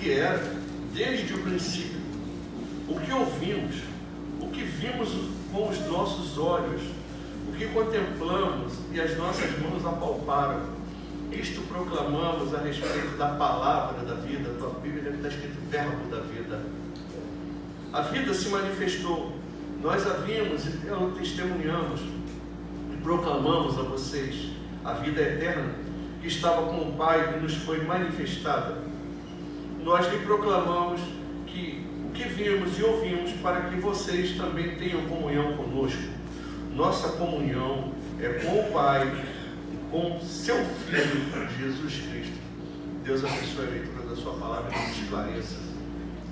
que era desde o princípio, o que ouvimos, o que vimos com os nossos olhos, o que contemplamos e as nossas mãos apalparam. Isto proclamamos a respeito da palavra da vida. A tua Bíblia está escrito verbo da vida. A vida se manifestou, nós a vimos e testemunhamos e proclamamos a vocês a vida eterna que estava com o Pai e nos foi manifestada. Nós lhe proclamamos que o que vimos e ouvimos para que vocês também tenham comunhão conosco. Nossa comunhão é com o Pai e com seu Filho Jesus Cristo. Deus abençoe a leitura da sua palavra e nos esclareça.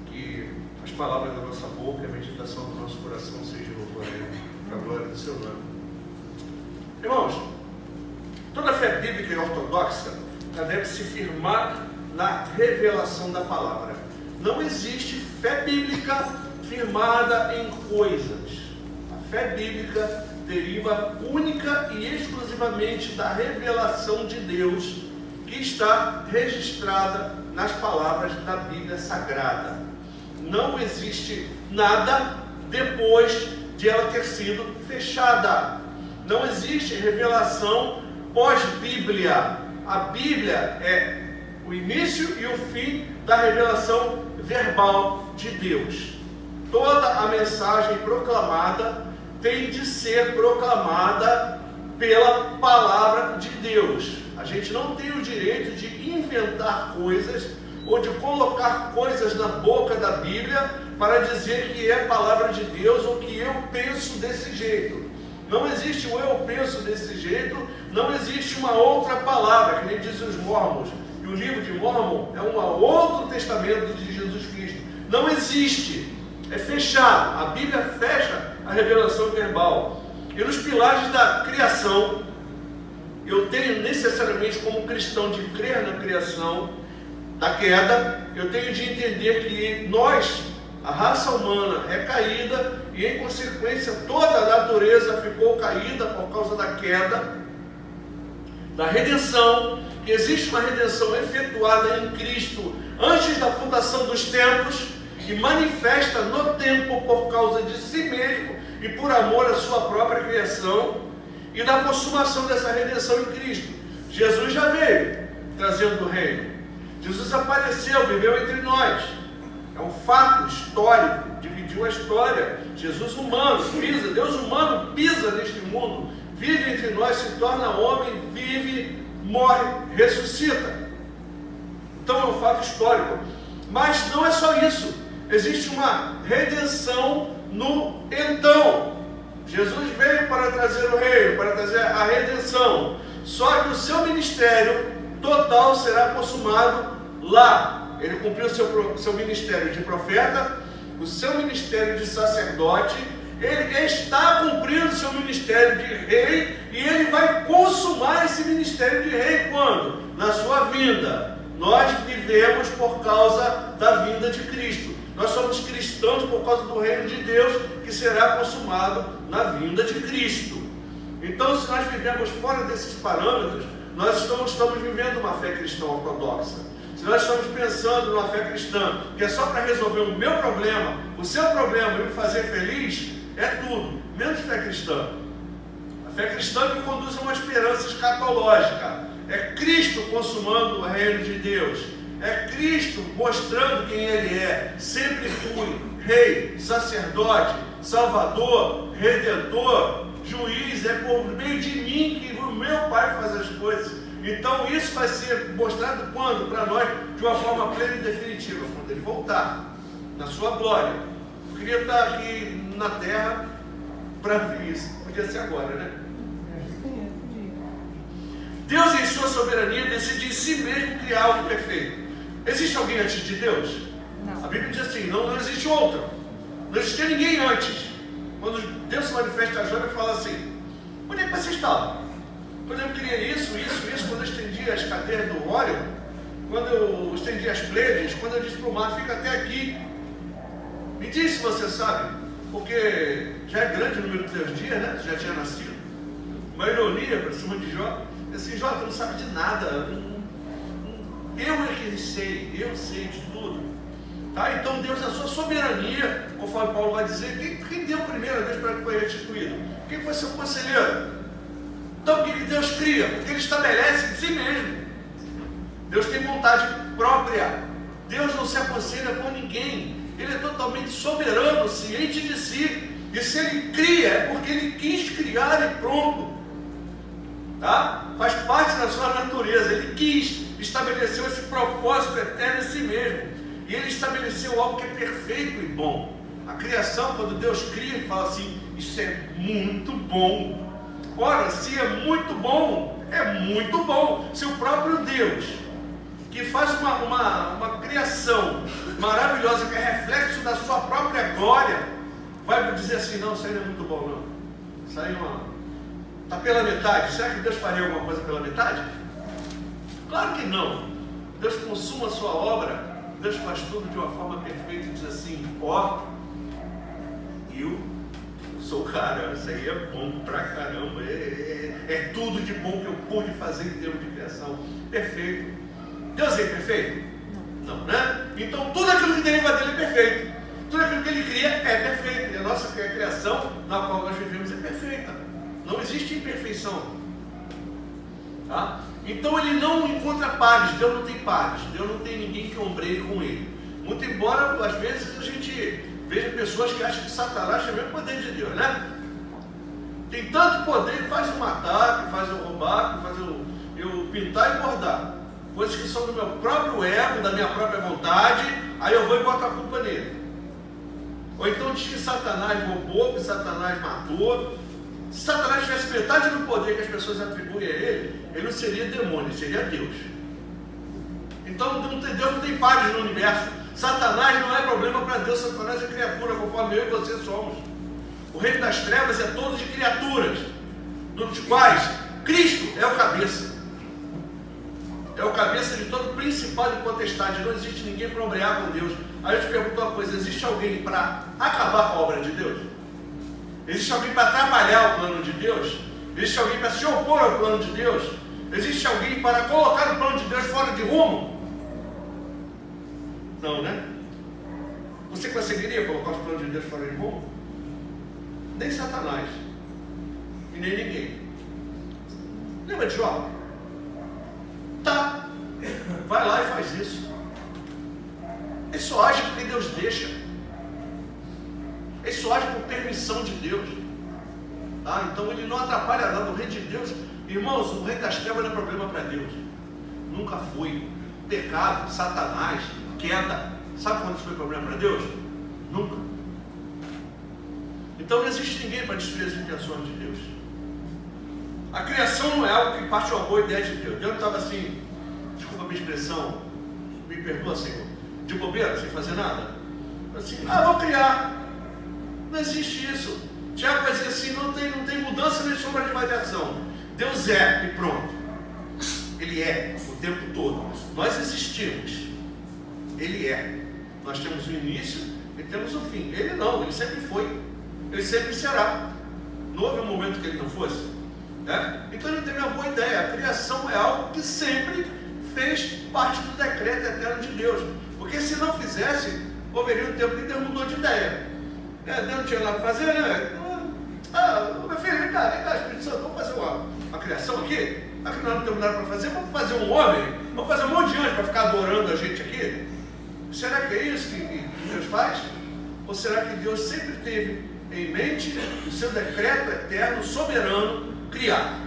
Que as palavras da nossa boca e a meditação do nosso coração sejam louvor a Ele, para a glória do seu nome. Irmãos, toda fé bíblica e ortodoxa deve se firmar na revelação da palavra. Não existe fé bíblica firmada em coisas. A fé bíblica deriva única e exclusivamente da revelação de Deus, que está registrada nas palavras da Bíblia Sagrada. Não existe nada depois de ela ter sido fechada. Não existe revelação pós-Bíblia. A Bíblia é o início e o fim da revelação verbal de Deus. Toda a mensagem proclamada tem de ser proclamada pela palavra de Deus. A gente não tem o direito de inventar coisas ou de colocar coisas na boca da Bíblia para dizer que é palavra de Deus ou que eu penso desse jeito. Não existe o eu penso desse jeito, não existe uma outra palavra, que nem dizem os mormons, que o livro de Mormon é um outro testamento de Jesus Cristo. Não existe, é fechado. A Bíblia fecha a revelação verbal. E nos pilares da criação, eu tenho necessariamente como cristão de crer na criação, da queda, eu tenho de entender que nós, a raça humana, é caída e em consequência toda a natureza ficou caída por causa da queda, da redenção, que existe uma redenção efetuada em Cristo antes da fundação dos tempos e manifesta no tempo por causa de si mesmo e por amor à sua própria criação e da consumação dessa redenção em Cristo. Jesus já veio trazendo o reino. Jesus apareceu, viveu entre nós. É um fato histórico, dividiu a história. Jesus humano pisa, Deus humano pisa neste mundo, vive entre nós, se torna homem, vive, morre, ressuscita. Então é um fato histórico. Mas não é só isso. Existe uma redenção no então. Jesus veio para trazer o reino, para trazer a redenção. Só que o seu ministério total será consumado lá. Ele cumpriu o seu ministério de profeta, o seu ministério de sacerdote, ele está cumprindo o seu ministério de rei, e ele vai consumar esse ministério de rei quando? Na sua vinda. Nós vivemos por causa da vinda de Cristo. Nós somos cristãos por causa do reino de Deus, que será consumado na vinda de Cristo. Então, se nós vivemos fora desses parâmetros, nós estamos vivendo uma fé cristã ortodoxa. Se nós estamos pensando numa fé cristã que é só para resolver o meu problema, o seu problema e me fazer feliz, é tudo, menos fé cristã. A fé cristã me conduz a uma esperança escatológica. É Cristo consumando o reino de Deus. É Cristo mostrando quem Ele é. Sempre fui rei, sacerdote, salvador, redentor, juiz. É por meio de mim que o meu Pai faz as coisas. Então isso vai ser mostrado quando? Para nós, de uma forma plena e definitiva, quando Ele voltar, na sua glória. Eu queria estar aqui na terra para ver isso. Podia ser agora, né? Deus, em sua soberania, decide em si mesmo criar algo perfeito. Existe alguém antes de Deus? Não. A Bíblia diz assim, não existe outro. Não existia ninguém antes. Quando Deus se manifesta a Jó, Ele fala assim, onde é que você estava? Quando eu criei isso, quando eu estendi as cadeias do Órion, quando eu estendi as Pleiades, quando eu disse para o mar, fica até aqui. Me diz se você sabe, porque já é grande o número dos teus dias, né? Tu já tinha nascido. Uma ironia para cima de Jó. Assim, Jó, tu não sabe de nada. Eu é que sei, eu sei de tudo. Tá? Então Deus, na sua soberania, conforme Paulo vai dizer, quem deu primeiro a Deus para que foi restituído? Quem foi seu conselheiro? Então o que Deus cria? Porque Ele estabelece em si mesmo. Deus tem vontade própria. Deus não se aconselha com ninguém. Ele é totalmente soberano, ciente de si. E se Ele cria, é porque Ele quis criar e pronto. Tá? Faz parte da sua natureza. Ele quis, estabeleceu esse propósito eterno em si mesmo. E Ele estabeleceu algo que é perfeito e bom. A criação, quando Deus cria, Ele fala assim, isso é muito bom. Ora, se é muito bom, é muito bom. Se o próprio Deus, que faz uma criação maravilhosa, que é reflexo da sua própria glória, vai dizer assim, não, isso aí não é muito bom não. Isso aí está pela metade. Será que Deus faria alguma coisa pela metade? Claro que não. Deus consuma a sua obra. Deus faz tudo de uma forma perfeita e diz assim, ó, eu sou o cara, isso aí é bom pra caramba, é tudo de bom que eu pude fazer em termos de criação. Perfeito. Deus é perfeito? Não, né? Então tudo aquilo que deriva dele é perfeito. Tudo aquilo que Ele cria é perfeito. E a nossa criação na qual nós vivemos é perfeita. Não existe imperfeição. Tá? Então Ele não encontra pares. Deus não tem pares. Deus não tem ninguém que ombreie com Ele. Muito embora, às vezes, a gente veja pessoas que acham que Satanás tem o mesmo poder de Deus, né? Tem tanto poder que faz eu matar, que faz eu roubar, que faz eu pintar e bordar. Coisas que são do meu próprio ego, da minha própria vontade, aí eu vou e boto a culpa nele. Ou então diz que Satanás roubou, que Satanás matou. Se Satanás tivesse metade do poder que as pessoas atribuem a ele não seria demônio, ele seria Deus. Então Deus não tem pares no universo. Satanás não é problema para Deus, Satanás é criatura, conforme eu e você somos. O reino das trevas é todo de criaturas, dos quais Cristo é o cabeça. É o cabeça de todo principado e potestade. Não existe ninguém para ombrear com Deus. Aí eu te pergunto uma coisa, existe alguém para acabar com a obra de Deus? Existe alguém para atrapalhar o plano de Deus? Existe alguém para se opor ao plano de Deus? Existe alguém para colocar o plano de Deus fora de rumo? Não, né? Você conseguiria colocar os planos de Deus fora de rumo? Nem Satanás. E nem ninguém. Lembra de Jó? Tá. Vai lá e faz isso. Ele só age porque Deus deixa. Ele só age por permissão de Deus. Tá? Então ele não atrapalha nada. O reino de Deus, irmãos, o reino das trevas não é problema para Deus. Nunca foi. Pecado, Satanás, queda. Sabe quando isso foi problema para Deus? Nunca. Então não existe ninguém para destruir as intenções de Deus. A criação não é algo que parte uma boa ideia de Deus. Deus não estava assim, desculpa a minha expressão, me perdoa, Senhor, de bobeira, sem fazer nada. Assim, vou criar. Não existe isso. Tiago vai dizer assim, não tem mudança nem sombra de variação. Deus é e pronto. Ele é o tempo todo. Nós existimos. Ele é. Nós temos o início e temos o fim. Ele não, ele sempre foi. Ele sempre será. Não houve um momento que ele não fosse. Né? Então ele teve uma boa ideia. A criação é algo que sempre fez parte do decreto eterno de Deus. Porque se não fizesse, houveria um tempo que Deus mudou de ideia. Deus não tinha nada para fazer, né? Meu filho, vem cá, Espírito Santo, vamos fazer uma criação aqui? Aqui nós não temos nada para fazer, vamos fazer um homem, vamos fazer um monte de anjos para ficar adorando a gente aqui? Será que é isso que Deus faz? Ou será que Deus sempre teve em mente o seu decreto eterno, soberano, criar?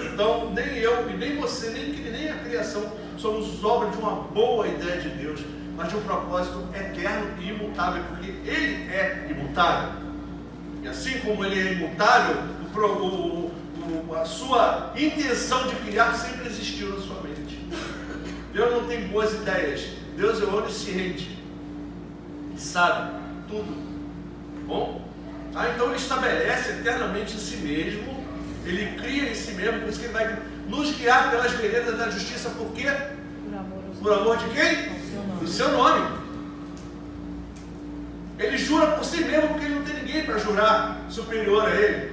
Então, nem eu, e nem você, nem a criação somos obra de uma boa ideia de Deus, mas de um propósito eterno e imutável, porque Ele é imutável. E assim como Ele é imutável, a sua intenção de criar sempre existiu na sua mente. Deus não tem boas ideias. Deus é onisciente. Ele sabe tudo. Bom? Então Ele estabelece eternamente em si mesmo. Ele cria em si mesmo. Por isso que Ele vai nos guiar pelas veredas da justiça. Por quê? Por amor de quem? Do seu nome. Ele jura por si mesmo porque ele não tem ninguém para jurar superior a ele.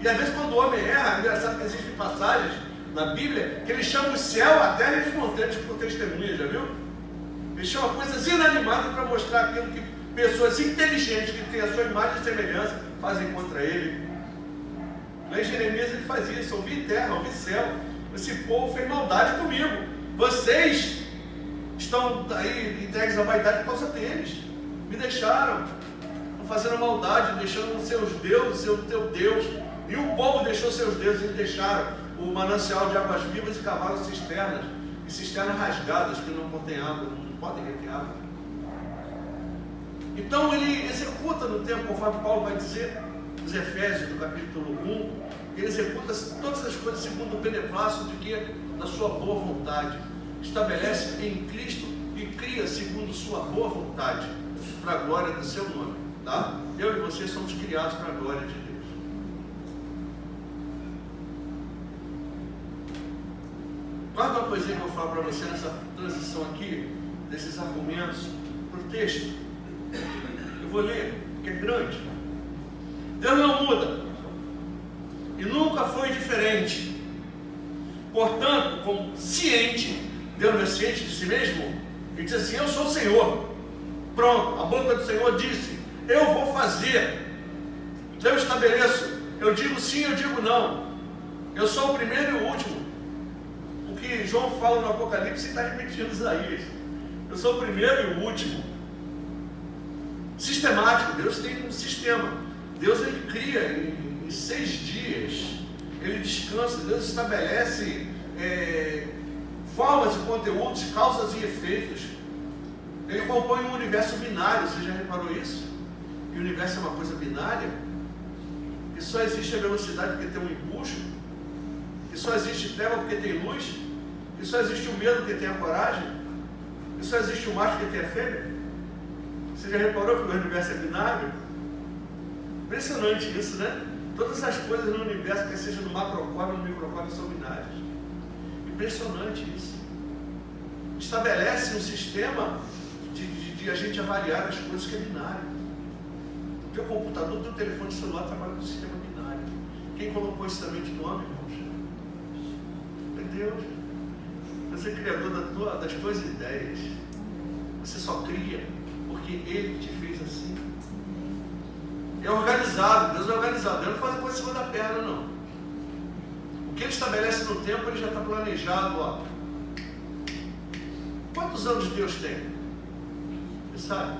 E às vezes quando o homem erra, é engraçado que existem passagens na Bíblia, que ele chama o céu, a terra e as montanhas por testemunha, já viu? Ele chama coisas inanimadas para mostrar aquilo que pessoas inteligentes, que têm a sua imagem e semelhança, fazem contra ele. Lá em Jeremias ele faz isso: ouvi terra, ouvi céu, esse povo fez maldade comigo, vocês estão aí entregues à vaidade por causa deles, me deixaram, estão fazendo maldade, deixando os seus deuses, o teu Deus, e o povo deixou seus deuses, eles deixaram o manancial de águas vivas e cavaram cisternas, e cisternas rasgadas que não contêm água, não podem reter água. Então ele executa no tempo, conforme Paulo vai dizer, os Efésios do capítulo 1, ele executa todas as coisas segundo o beneplácito de que? Da sua boa vontade. Estabelece em Cristo e cria segundo sua boa vontade, para a glória do seu nome. Tá? Eu e você somos criados para a glória de Deus. Guarda uma coisinha que eu vou falar para você nessa transição aqui, desses argumentos, para o texto. Eu vou ler, porque é grande. Deus não muda, e nunca foi diferente. Portanto, como ciente, Deus não é ciente de si mesmo? Ele diz assim: eu sou o Senhor. Pronto, a boca do Senhor disse: eu vou fazer, eu estabeleço, eu digo sim, eu digo não, eu sou o primeiro e o último. O que João fala no Apocalipse está repetindo Isaías: eu sou o primeiro e o último. Sistemático, Deus tem um sistema. Deus ele cria em 6 dias, ele descansa, Deus estabelece formas e conteúdos, causas e efeitos. Ele compõe um universo binário. Você já reparou isso? Que o universo é uma coisa binária, que só existe a velocidade porque tem um empuxo, que só existe treva porque tem luz, que só existe o medo porque tem a coragem, que só existe o macho porque tem a fêmea. Você já reparou que o universo é binário? Impressionante isso, né? Todas as coisas no universo, quer seja no macrocosmo ou no microcosmo, são binárias. Impressionante isso. Estabelece um sistema de a gente avaliar as coisas que é binário. O teu computador, o teu telefone celular trabalha com o sistema binário. Quem colocou isso na mente do homem, irmãos? É Deus. Você é criador das tuas ideias. Você só cria porque Ele te fez assim. É organizado, Deus é organizado. Deus não faz a coisa em cima da perna, não. O que Ele estabelece no tempo, Ele já está planejado. Ó. Quantos anos Deus tem? Você sabe?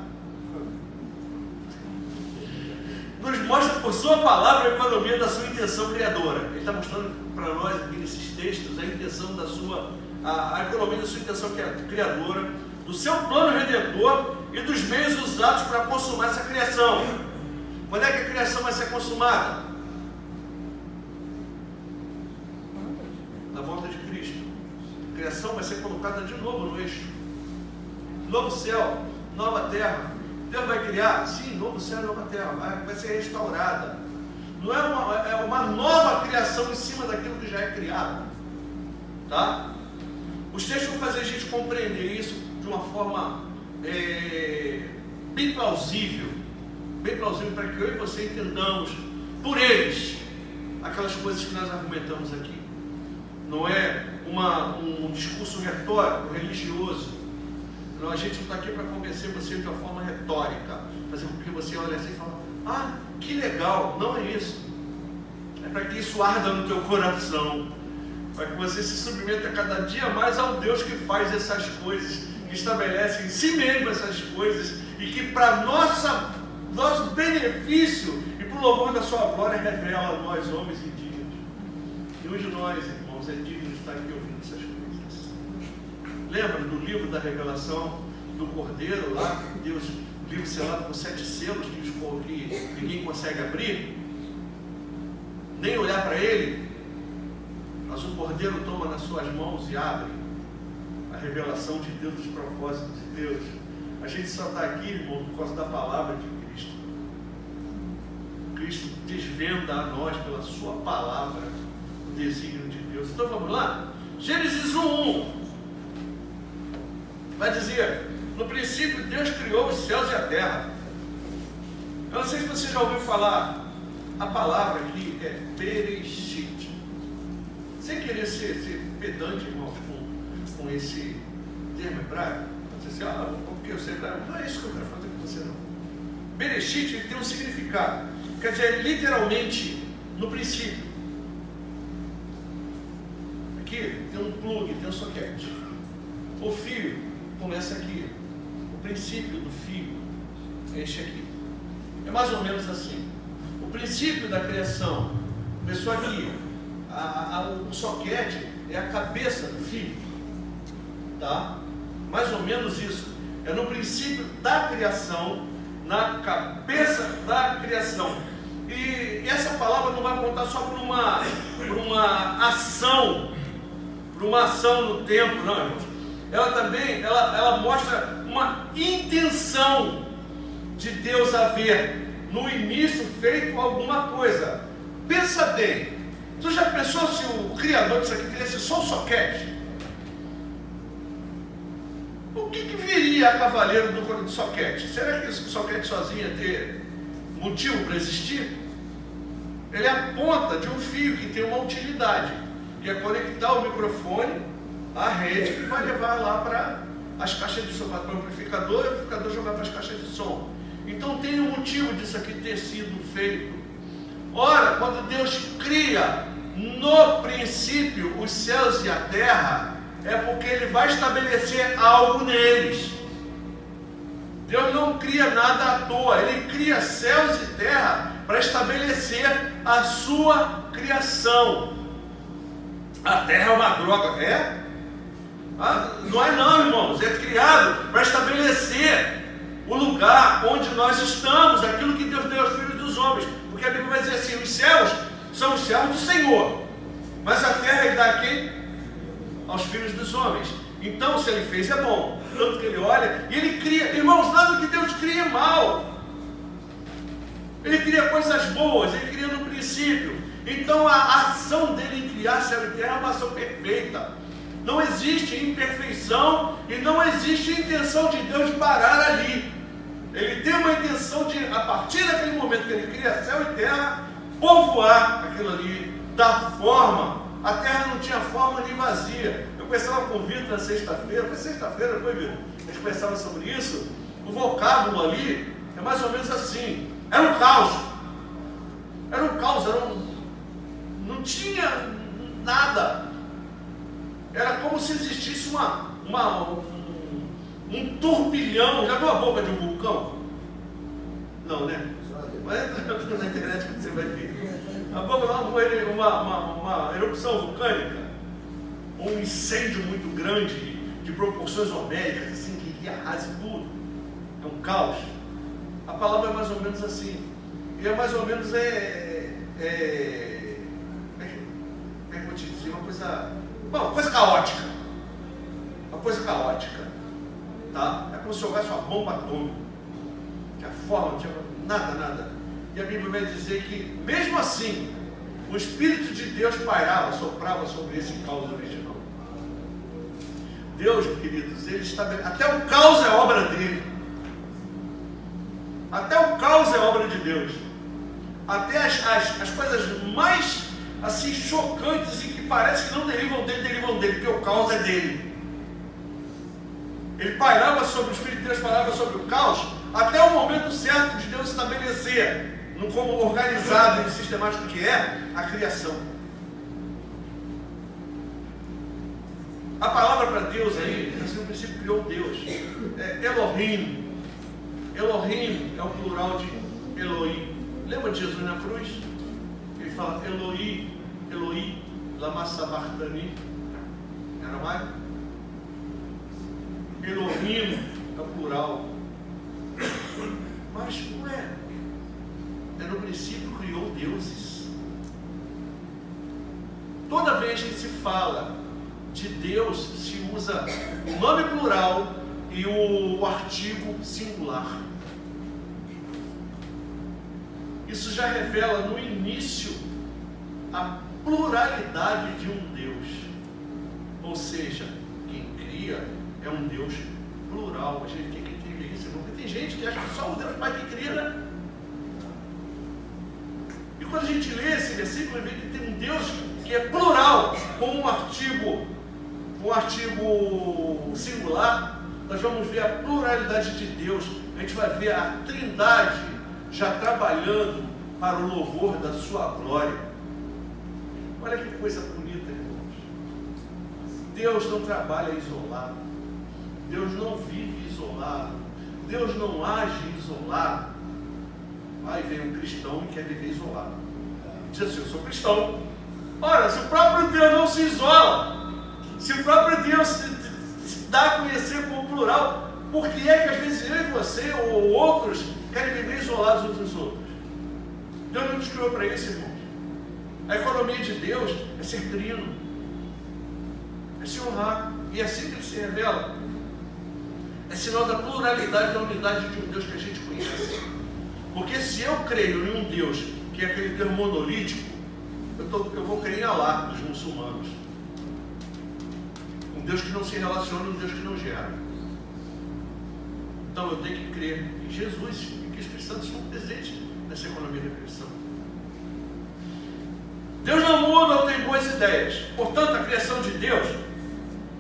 Nos mostra por sua palavra a economia da sua intenção criadora. Ele está mostrando para nós aqui nesses textos a intenção da sua, a economia da sua intenção criadora, do seu plano redentor e dos meios usados para consumar essa criação. Quando é que a criação vai ser consumada? Na volta de Cristo. A criação vai ser colocada de novo no eixo. Novo céu, nova terra. Deus vai criar? Sim, novo céu e nova terra. Vai ser restaurada. Não é uma nova criação em cima daquilo que já é criado. Tá? Os textos vão fazer a gente compreender isso de uma forma bem plausível para que eu e você entendamos por eles aquelas coisas que nós argumentamos aqui. Não é um discurso retórico, religioso. Não, a gente não está aqui para convencer você de uma forma retórica, fazer com que você olhe assim e fale: ah, que legal. Não é isso. É para que isso arda no teu coração, para que você se submeta cada dia mais ao Deus que faz essas coisas, que estabelece em si mesmo essas coisas, e que para nosso benefício e para o louvor da sua glória revela a nós, homens e dignos. Nenhum de nós, irmãos, é digno de estar aqui ouvindo essas coisas. Lembra do livro da revelação do Cordeiro lá? Deus, o livro selado com 7 selos que ninguém consegue abrir, nem olhar para ele, mas o Cordeiro toma nas suas mãos e abre a revelação de Deus, dos propósitos de Deus. A gente só está aqui, irmão, por causa da palavra de Cristo. Cristo desvenda a nós pela sua palavra o desígnio de Deus. Então vamos lá? Gênesis 1:1 vai dizer: no princípio Deus criou os céus e a terra. Eu não sei se você já ouviu falar, a palavra aqui é Bereshit. sem querer ser pedante, irmãos, com esse termo hebraico, você assim, porque eu sei hebraico, não é isso que eu quero fazer com você, não. Bereshit, ele tem um significado, quer dizer, literalmente, no princípio. Aqui tem um plug, tem um soquete. O fio começa aqui. O princípio do fio é este aqui. É mais ou menos assim. O princípio da criação começou aqui. O soquete é a cabeça do fio. Tá? Mais ou menos isso. É no princípio da criação, na cabeça da criação. E essa palavra não vai contar só por uma ação no tempo, não, irmãos. Ela também, ela mostra uma intenção de Deus haver no início feito alguma coisa. Pensa bem, tu já pensou se o criador disso aqui fizesse só o soquete? O que viria a cavaleiro do soquete? Será que esse soquete sozinho ia ter motivo para existir? Ele é a ponta de um fio que tem uma utilidade, que é conectar o microfone à rede que vai levar lá para as caixas de som, para o amplificador, e o amplificador jogar para as caixas de som. Então tem um motivo disso aqui ter sido feito. Ora, quando Deus cria no princípio os céus e a terra, é porque Ele vai estabelecer algo neles. Deus não cria nada à toa, Ele cria céus e terra para estabelecer a sua criação. A terra é uma droga, é? Não é não, irmãos, é criado para estabelecer o lugar onde nós estamos, aquilo que Deus deu aos filhos dos homens, porque a Bíblia vai dizer assim, os céus são os céus do Senhor, mas a terra Ele dá a quem? Aos filhos dos homens. Então, se Ele fez, é bom, tanto que Ele olha, e Ele cria, irmãos, nada que Deus cria é mal, Ele cria coisas boas, Ele cria no princípio. Então a ação dele em criar céu e terra é uma ação perfeita. Não existe imperfeição e não existe intenção de Deus de parar ali. Ele tem uma intenção de, a partir daquele momento que Ele cria céu e terra, povoar aquilo ali, dar forma. A terra não tinha forma nem vazia. Eu conversava com o Vitor na sexta-feira, foi sexta-feira, foi, Vitor? A gente conversava sobre isso. O vocábulo ali é mais ou menos assim. Era um caos. Era um caos, não tinha nada. Era como se existisse um turbilhão. Já viu a boca de um vulcão? Não, né? Mas entra na internet que você vai ver. A boca uma erupção vulcânica, um incêndio muito grande, de proporções homéricas, assim, que arrasa tudo. É um caos. A palavra é mais ou menos assim. E é mais ou menos como é que eu vou te dizer? Uma coisa caótica. Uma coisa caótica. Tá? É como se jogasse uma bomba atômica. Não tinha forma, não tinha nada. E a Bíblia vai dizer que, mesmo assim, o Espírito de Deus pairava, soprava sobre esse caos original. Deus, queridos, Ele estabelece. Até o caos é obra dele. Até o caos é obra de Deus. Até as coisas mais assim chocantes e que parece que não derivam dele, porque o caos é dele. Ele pairava sobre o Espírito de Deus, pairava sobre o caos, até o momento certo de Deus estabelecer, como organizado e sistemático que é, a criação. A palavra para Deus aí, assim, no princípio criou Deus. Elohim. Elohim é o plural de Elohim. Lembra de Jesus na cruz? Ele fala Eloi, Eloi, lama sabachthani, em aramaico. Elohim é o plural. Mas não é. No princípio criou deuses. Toda vez que se fala de Deus, se usa o nome plural e o artigo singular. Isso já revela no início a pluralidade de um Deus. Ou seja, quem cria é um Deus plural. A gente tem que entender isso, porque tem gente que acha que só o Deus Pai que cria, né? E quando a gente lê esse versículo, vê que tem um Deus que que é plural, com um artigo singular, nós vamos ver a pluralidade de Deus. A gente vai ver a Trindade já trabalhando para o louvor da sua glória. Olha que coisa bonita, irmãos. Deus não trabalha isolado. Deus não vive isolado. Deus não age isolado. Aí vem um cristão e quer viver isolado. Diz assim: eu sou cristão. Ora, se o próprio Deus não se isola, se o próprio Deus se dá a conhecer como plural, por que é que às vezes eu e você ou outros querem viver isolados uns dos outros? Deus não nos criou para isso, irmãos. A economia de Deus é ser trino, é se honrar, e é assim que Ele se revela. É sinal da pluralidade, da unidade de um Deus que a gente conhece. Porque se eu creio em um Deus que é aquele Deus monolítico, eu vou crer em Alá dos muçulmanos. Um Deus que não se relaciona, um Deus que não gera. Então eu tenho que crer em Jesus e que os Espírito Santo estão presentes nessa economia da criação. Deus não muda ou tem boas ideias. Portanto, a criação de Deus,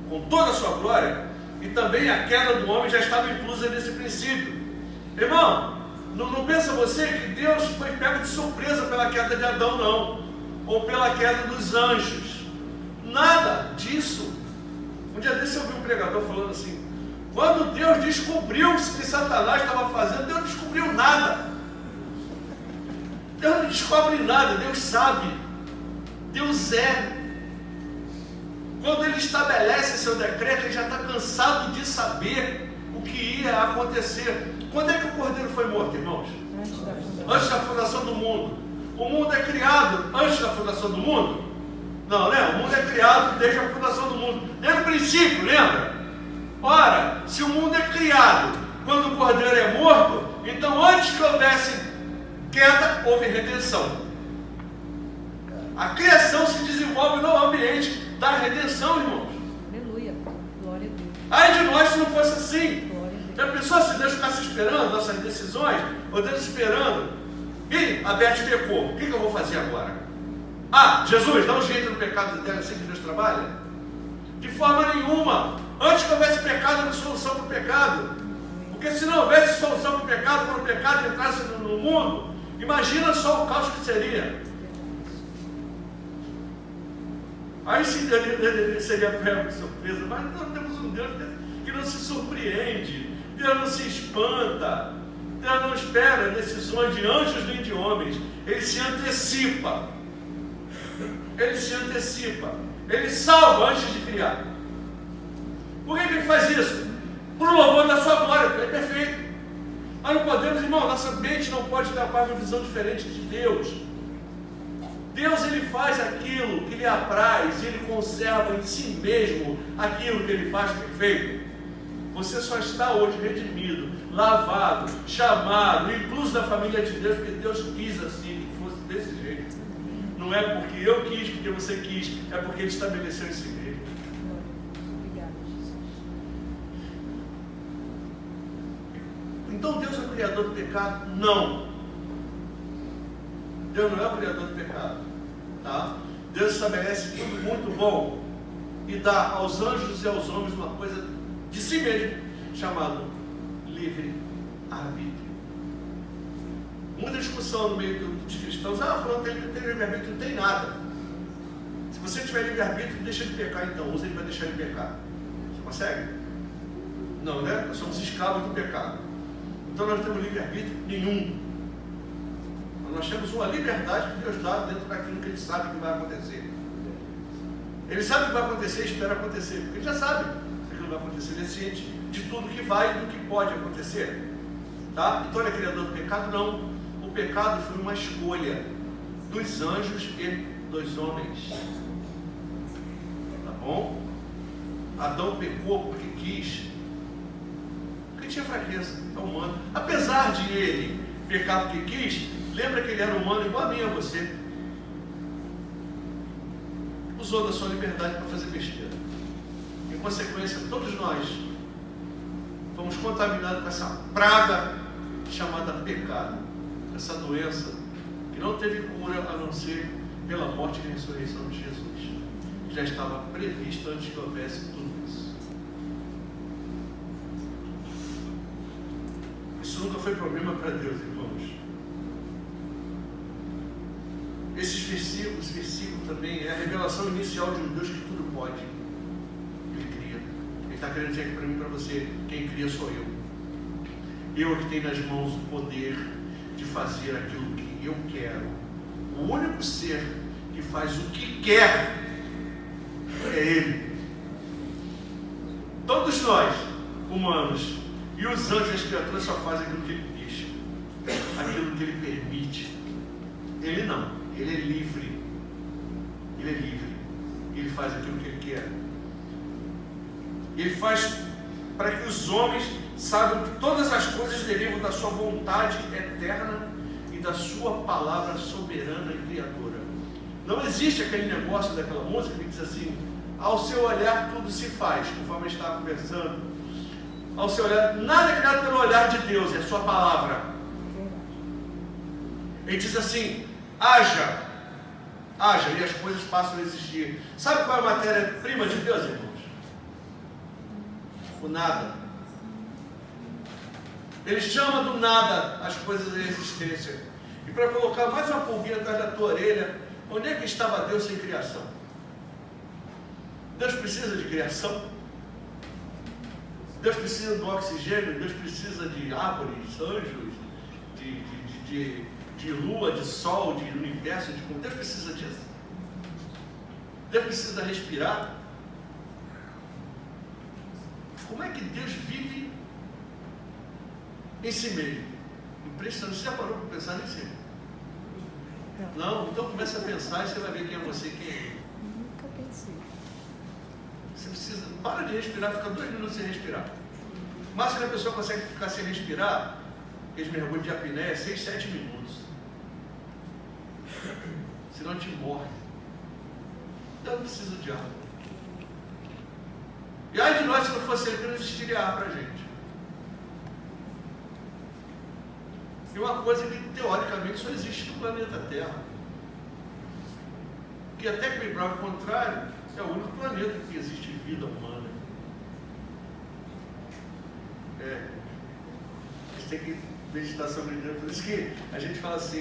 com toda a sua glória, e também a queda do homem já estava inclusa nesse princípio. Irmão, não pensa você que Deus foi pego de surpresa pela queda de Adão, não. Ou pela queda dos anjos. Nada disso. Um dia desse eu vi um pregador falando assim: quando Deus descobriu o que Satanás estava fazendo, Deus não descobriu nada. Deus não descobre nada, Deus sabe. Deus é. Quando Ele estabelece seu decreto, Ele já está cansado de saber o que ia acontecer. Quando é que o Cordeiro foi morto, irmãos? Antes da fundação do mundo. O mundo é criado antes da fundação do mundo? Não, né? O mundo é criado desde a fundação do mundo. Desde o princípio, lembra? Ora, se o mundo é criado quando o Cordeiro é morto, então antes que houvesse queda, houve redenção. A criação se desenvolve no ambiente da redenção, irmãos. Aleluia. Glória a Deus. Ai de nós se não fosse assim. Já pensou se Deus ficasse esperando nossas decisões? Ou Deus esperando? E a Beth pecou. O que eu vou fazer agora? Ah, Jesus, dá um jeito no pecado dela, assim que Deus trabalha? De forma nenhuma. Antes que houvesse pecado, havia solução para o pecado. Porque se não houvesse solução para o pecado, quando o pecado entrasse no mundo, imagina só o caos que seria. Aí sim seria pego de surpresa. Mas nós temos um Deus que não se surpreende. Deus não se espanta. Deus não espera decisões de anjos nem de homens. Ele se antecipa. Ele se antecipa. Ele salva antes de criar. Por que Ele faz isso? Por louvor da sua glória, porque Ele é perfeito. Nós não podemos, irmão, nossa mente não pode ter uma visão diferente de Deus. Deus, Ele faz aquilo que lhe apraz, e Ele conserva em si mesmo aquilo que Ele faz perfeito. Você só está hoje redimido, lavado, chamado, incluso da família de Deus, porque Deus quis assim, que fosse desse jeito. Não é porque eu quis, porque você quis, é porque Ele estabeleceu esse meio. Obrigada, Jesus. Então Deus é o criador do pecado? Não. Deus não é o criador do pecado. Tá? Deus estabelece tudo muito bom e dá aos anjos e aos homens uma coisa de si mesmo, chamado livre-arbítrio. Muita discussão no meio dos cristãos: falando que ele não tem livre-arbítrio, não tem nada. Se você tiver livre-arbítrio, deixa de pecar então, usa ele para deixar de pecar. Você consegue? Não, né? Nós somos escravos do pecado. Então nós não temos livre-arbítrio nenhum. Nós temos uma liberdade que Deus dá dentro daquilo que Ele sabe que vai acontecer. Ele sabe o que vai acontecer e espera acontecer, porque Ele já sabe que vai acontecer. Ele é ciente de tudo que vai e do que pode acontecer. Tá? Então Ele é criador do pecado? Não. O pecado foi uma escolha dos anjos e dos homens. Tá bom? Adão pecou porque quis. Porque tinha fraqueza, é humano. Apesar de ele pecar porque quis, lembra que ele era humano igual a mim e a você. Usou da sua liberdade para fazer besteira. Em consequência, todos nós fomos contaminados com essa praga chamada pecado. Essa doença que não teve cura a não ser pela morte e ressurreição de Jesus. Já estava previsto antes que houvesse tudo isso. Isso nunca foi problema para Deus, irmãos. Esse versículo também é a revelação inicial de um Deus que tudo pode. Ele cria. Ele está querendo dizer aqui para mim e para você: quem cria sou eu. Eu que tenho nas mãos o poder de fazer aquilo que eu quero. O único ser que faz o que quer é Ele. Todos nós, humanos, e os anjos e as criaturas só fazem aquilo que Ele deixa, aquilo que Ele permite. Ele não, Ele é livre. Ele é livre. Ele faz aquilo que Ele quer. Ele faz para que os homens saibam que todas as coisas derivam da sua vontade eterna e da sua palavra soberana e criadora. Não existe aquele negócio daquela música que diz assim: ao seu olhar tudo se faz, conforme a gente estava conversando. Ao seu olhar, nada é criado pelo olhar de Deus, é a sua palavra. Ele diz assim: haja, e as coisas passam a existir. Sabe qual é a matéria-prima de Deus, irmãos? O nada. Ele chama do nada as coisas em existência. E para colocar mais uma pulguinha atrás da tua orelha, onde é que estava Deus sem criação? Deus precisa de criação? Deus precisa do oxigênio? Deus precisa de árvores, anjos, de lua, de sol, de universo, de... Deus precisa disso? Deus precisa respirar? Como é que Deus vive em si mesmo? Impressionante. Você já parou para pensar nisso? Não? Então comece a pensar e você vai ver quem é você e quem é Ele. Nunca pensei. Você precisa... Para de respirar, fica 2 minutos sem respirar. O máximo que a pessoa consegue ficar sem respirar, aqueles mergulhos de apneia, 6, 7 minutos. Senão a gente morre. Deus não precisa de ar. E ai de nós se não fosse Ele, que não existiria ar para a gente. E uma coisa que teoricamente só existe no planeta Terra. Que até que me prova o contrário, é o único planeta que existe vida humana. A gente tem que meditar sobre Deus. Por isso que a gente fala assim,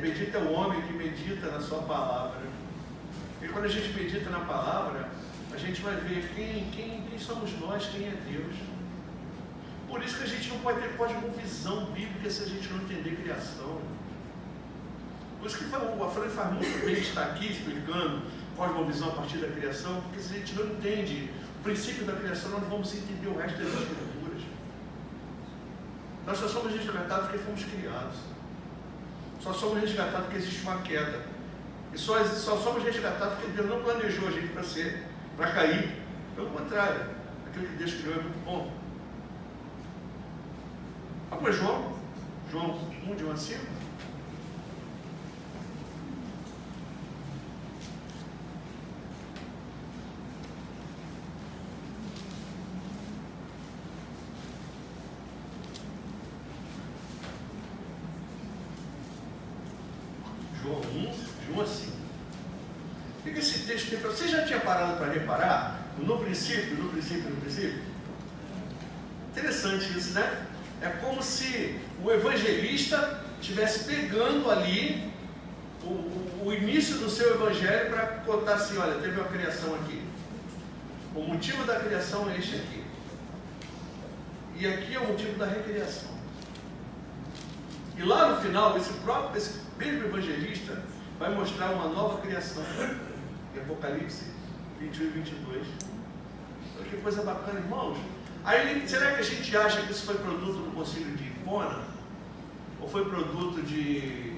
medita o homem que medita na sua palavra. E quando a gente medita na palavra, a gente vai ver quem somos nós, quem é Deus. Por isso que a gente não pode ter cosmovisão bíblica se a gente não entender criação. Por isso que o Afrânio faz muito bem estar aqui explicando cosmovisão a partir da criação, porque se a gente não entende o princípio da criação, nós não vamos entender o resto das escrituras. Nós só somos resgatados porque fomos criados. Só somos resgatados porque existe uma queda. E só somos resgatados porque Deus não planejou a gente para cair. Pelo contrário, aquilo que Deus criou é muito bom. Pois João 1, de 1 a 5. João 1, de 1 a 5. O que esse texto tem para você? Já tinha parado para reparar? No princípio. Interessante isso, né? É como se o evangelista estivesse pegando ali o início do seu evangelho para contar assim: olha, teve uma criação aqui. O motivo da criação é este aqui. E aqui é o motivo da recriação. E lá no final, esse mesmo evangelista vai mostrar uma nova criação. Em Apocalipse 21 e 22. Olha que coisa bacana, irmãos. Aí, será que a gente acha que isso foi produto do concílio de Hipona? Ou foi produto de...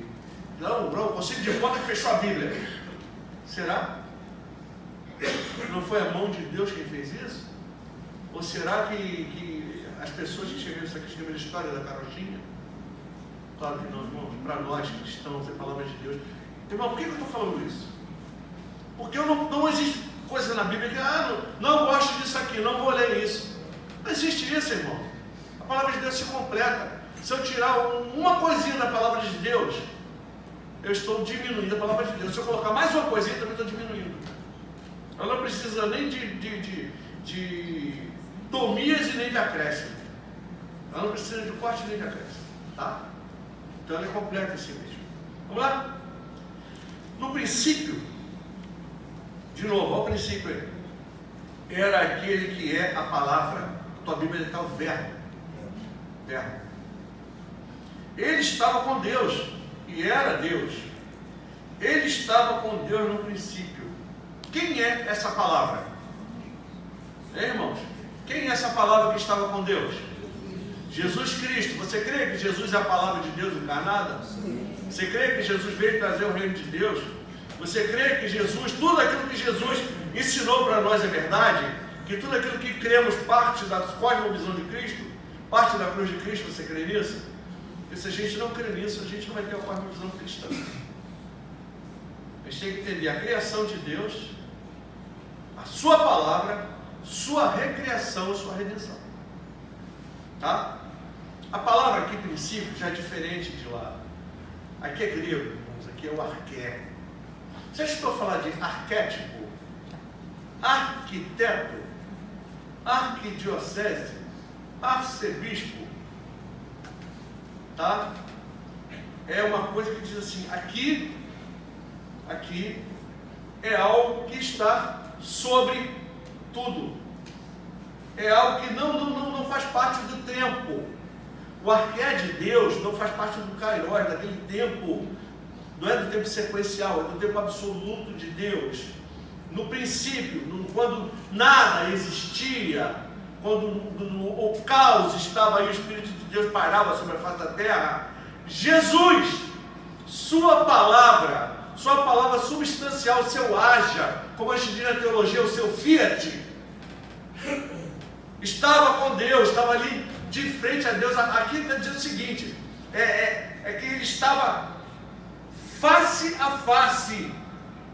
Não, o concílio de Hipona que fechou a Bíblia. Será? Não foi a mão de Deus quem fez isso? Ou será que as pessoas que escreveram a história da carochinha? Claro que não, irmãos. Para nós cristãos, é a palavra de Deus. Irmão, por que eu estou falando isso? Porque não existe coisa na Bíblia que não gosto disso aqui, não vou ler isso. Não existe isso, irmão. A palavra de Deus se completa. Se eu tirar uma coisinha da palavra de Deus, eu estou diminuindo a palavra de Deus. Se eu colocar mais uma coisinha, também estou diminuindo. Ela não precisa nem de tomias e nem de acréscimo. Ela não precisa de corte nem de acréscimo. Tá? Então ela é completa em si mesma. Vamos lá? No princípio, de novo, olha o princípio aí. Era aquele que é a palavra. A tua Bíblia está o verbo. Verbo. Ele estava com Deus e era Deus. Ele estava com Deus no princípio. Quem é essa palavra? Irmãos? Quem é essa palavra que estava com Deus? Jesus Cristo. Você crê que Jesus é a palavra de Deus encarnada? Você crê que Jesus veio trazer o reino de Deus? Você crê que Jesus, tudo aquilo que Jesus ensinou para nós é verdade? Que tudo aquilo que cremos parte da cosmovisão de Cristo? Parte da cruz de Cristo? Você crê nisso? Porque se a gente não crê nisso, a gente não vai ter uma cosmovisão cristã. A gente tem que entender a criação de Deus, a sua palavra, sua recriação e sua redenção. Tá? A palavra aqui, princípio, já é diferente de lá. Aqui é grego, irmãos, aqui é o arqué. Você escutou falar de arquétipo? Arquiteto, arquidiocese, arcebispo. Tá? É uma coisa que diz assim, aqui é algo que está sobre tudo. É algo que não faz parte do tempo. O arqué de Deus não faz parte do kairos, daquele tempo, não é do tempo sequencial, é do tempo absoluto de Deus. No princípio, quando nada existia, quando o caos estava aí, o Espírito de Deus pairava sobre a face da terra, Jesus, sua palavra substancial, o seu haja, como a gente diz na teologia, o seu fiat, estava com Deus, estava ali de frente a Deus. Aqui está dizendo o seguinte, é que ele estava face a face,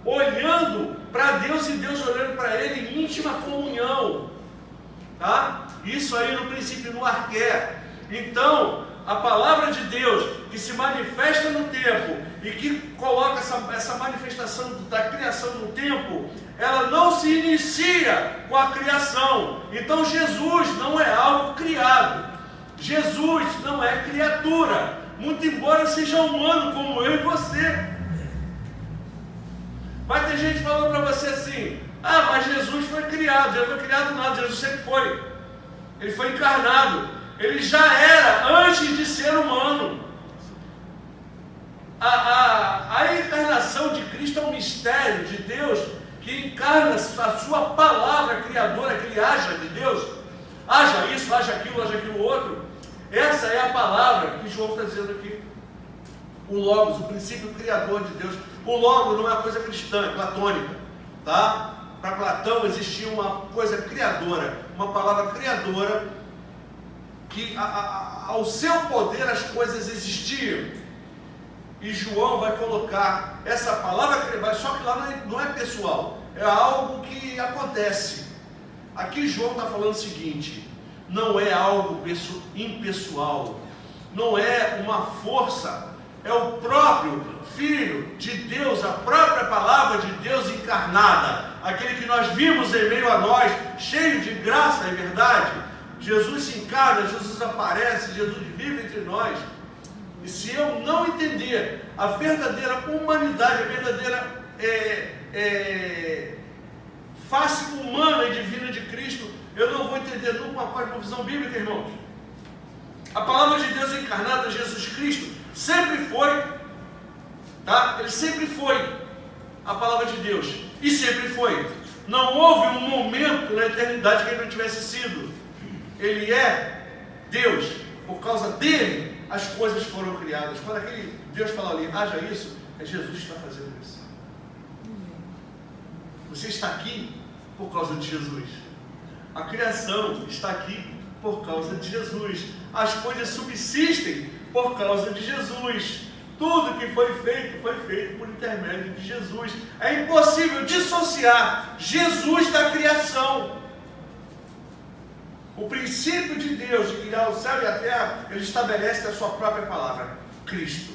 olhando para Deus e Deus olhando para ele em íntima comunhão. Tá? Isso aí no princípio, no arqué. Então, a palavra de Deus que se manifesta no tempo e que coloca essa manifestação da criação no tempo, ela não se inicia com a criação. Então Jesus não é algo criado. Jesus não é criatura, muito embora seja humano como eu e você. Vai ter gente falando para você assim, mas Jesus foi criado. Jesus foi criado nada, Jesus sempre foi. Ele foi encarnado. Ele já era antes de ser humano. A encarnação de Cristo é um mistério de Deus que encarna a sua palavra criadora, que ele haja de Deus. Haja isso, haja aquilo outro. Essa é a palavra que João está dizendo aqui. O Logos, o princípio criador de Deus. O Logos não é uma coisa cristã, é platônica. Tá? Para Platão existia uma coisa criadora, uma palavra criadora, que ao seu poder as coisas existiam. E João vai colocar essa palavra, só que lá não é pessoal, é algo que acontece. Aqui João está falando o seguinte, não é algo impessoal, não é uma força, é o próprio Filho de Deus, a própria palavra de Deus encarnada, aquele que nós vimos em meio a nós, cheio de graça e verdade. Jesus se encarna, Jesus aparece, Jesus vive entre nós. E se eu não entender a verdadeira humanidade, a verdadeira face humana e divina de Cristo, eu não vou entender nunca uma cosmovisão bíblica, irmãos. A palavra de Deus encarnada, Jesus Cristo, sempre foi, tá? Ele sempre foi a palavra de Deus, e sempre foi. Não houve um momento na eternidade que ele não tivesse sido. Ele é Deus, por causa dele as coisas foram criadas. Quando aquele Deus fala ali, haja isso, é Jesus que está fazendo isso. Você está aqui por causa de Jesus. A criação está aqui por causa de Jesus. As coisas subsistem por causa de Jesus. Tudo que foi feito por intermédio de Jesus. É impossível dissociar Jesus da criação. O princípio de Deus de criar o céu e a terra, ele estabelece a sua própria palavra, Cristo.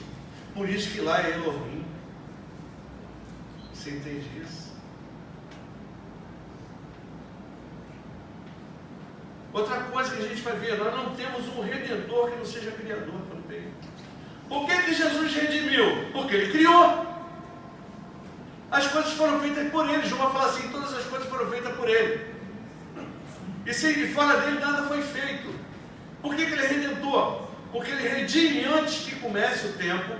Por isso que lá é Elohim. Você entende isso? Outra coisa que a gente vai ver, nós não temos um redentor que não seja criador também. Por que Jesus redimiu? Porque ele criou. As coisas foram feitas por ele. João fala assim, todas as coisas foram feitas por ele. E fora dele nada foi feito. Por que ele é redentor? Porque ele redime antes que comece o tempo.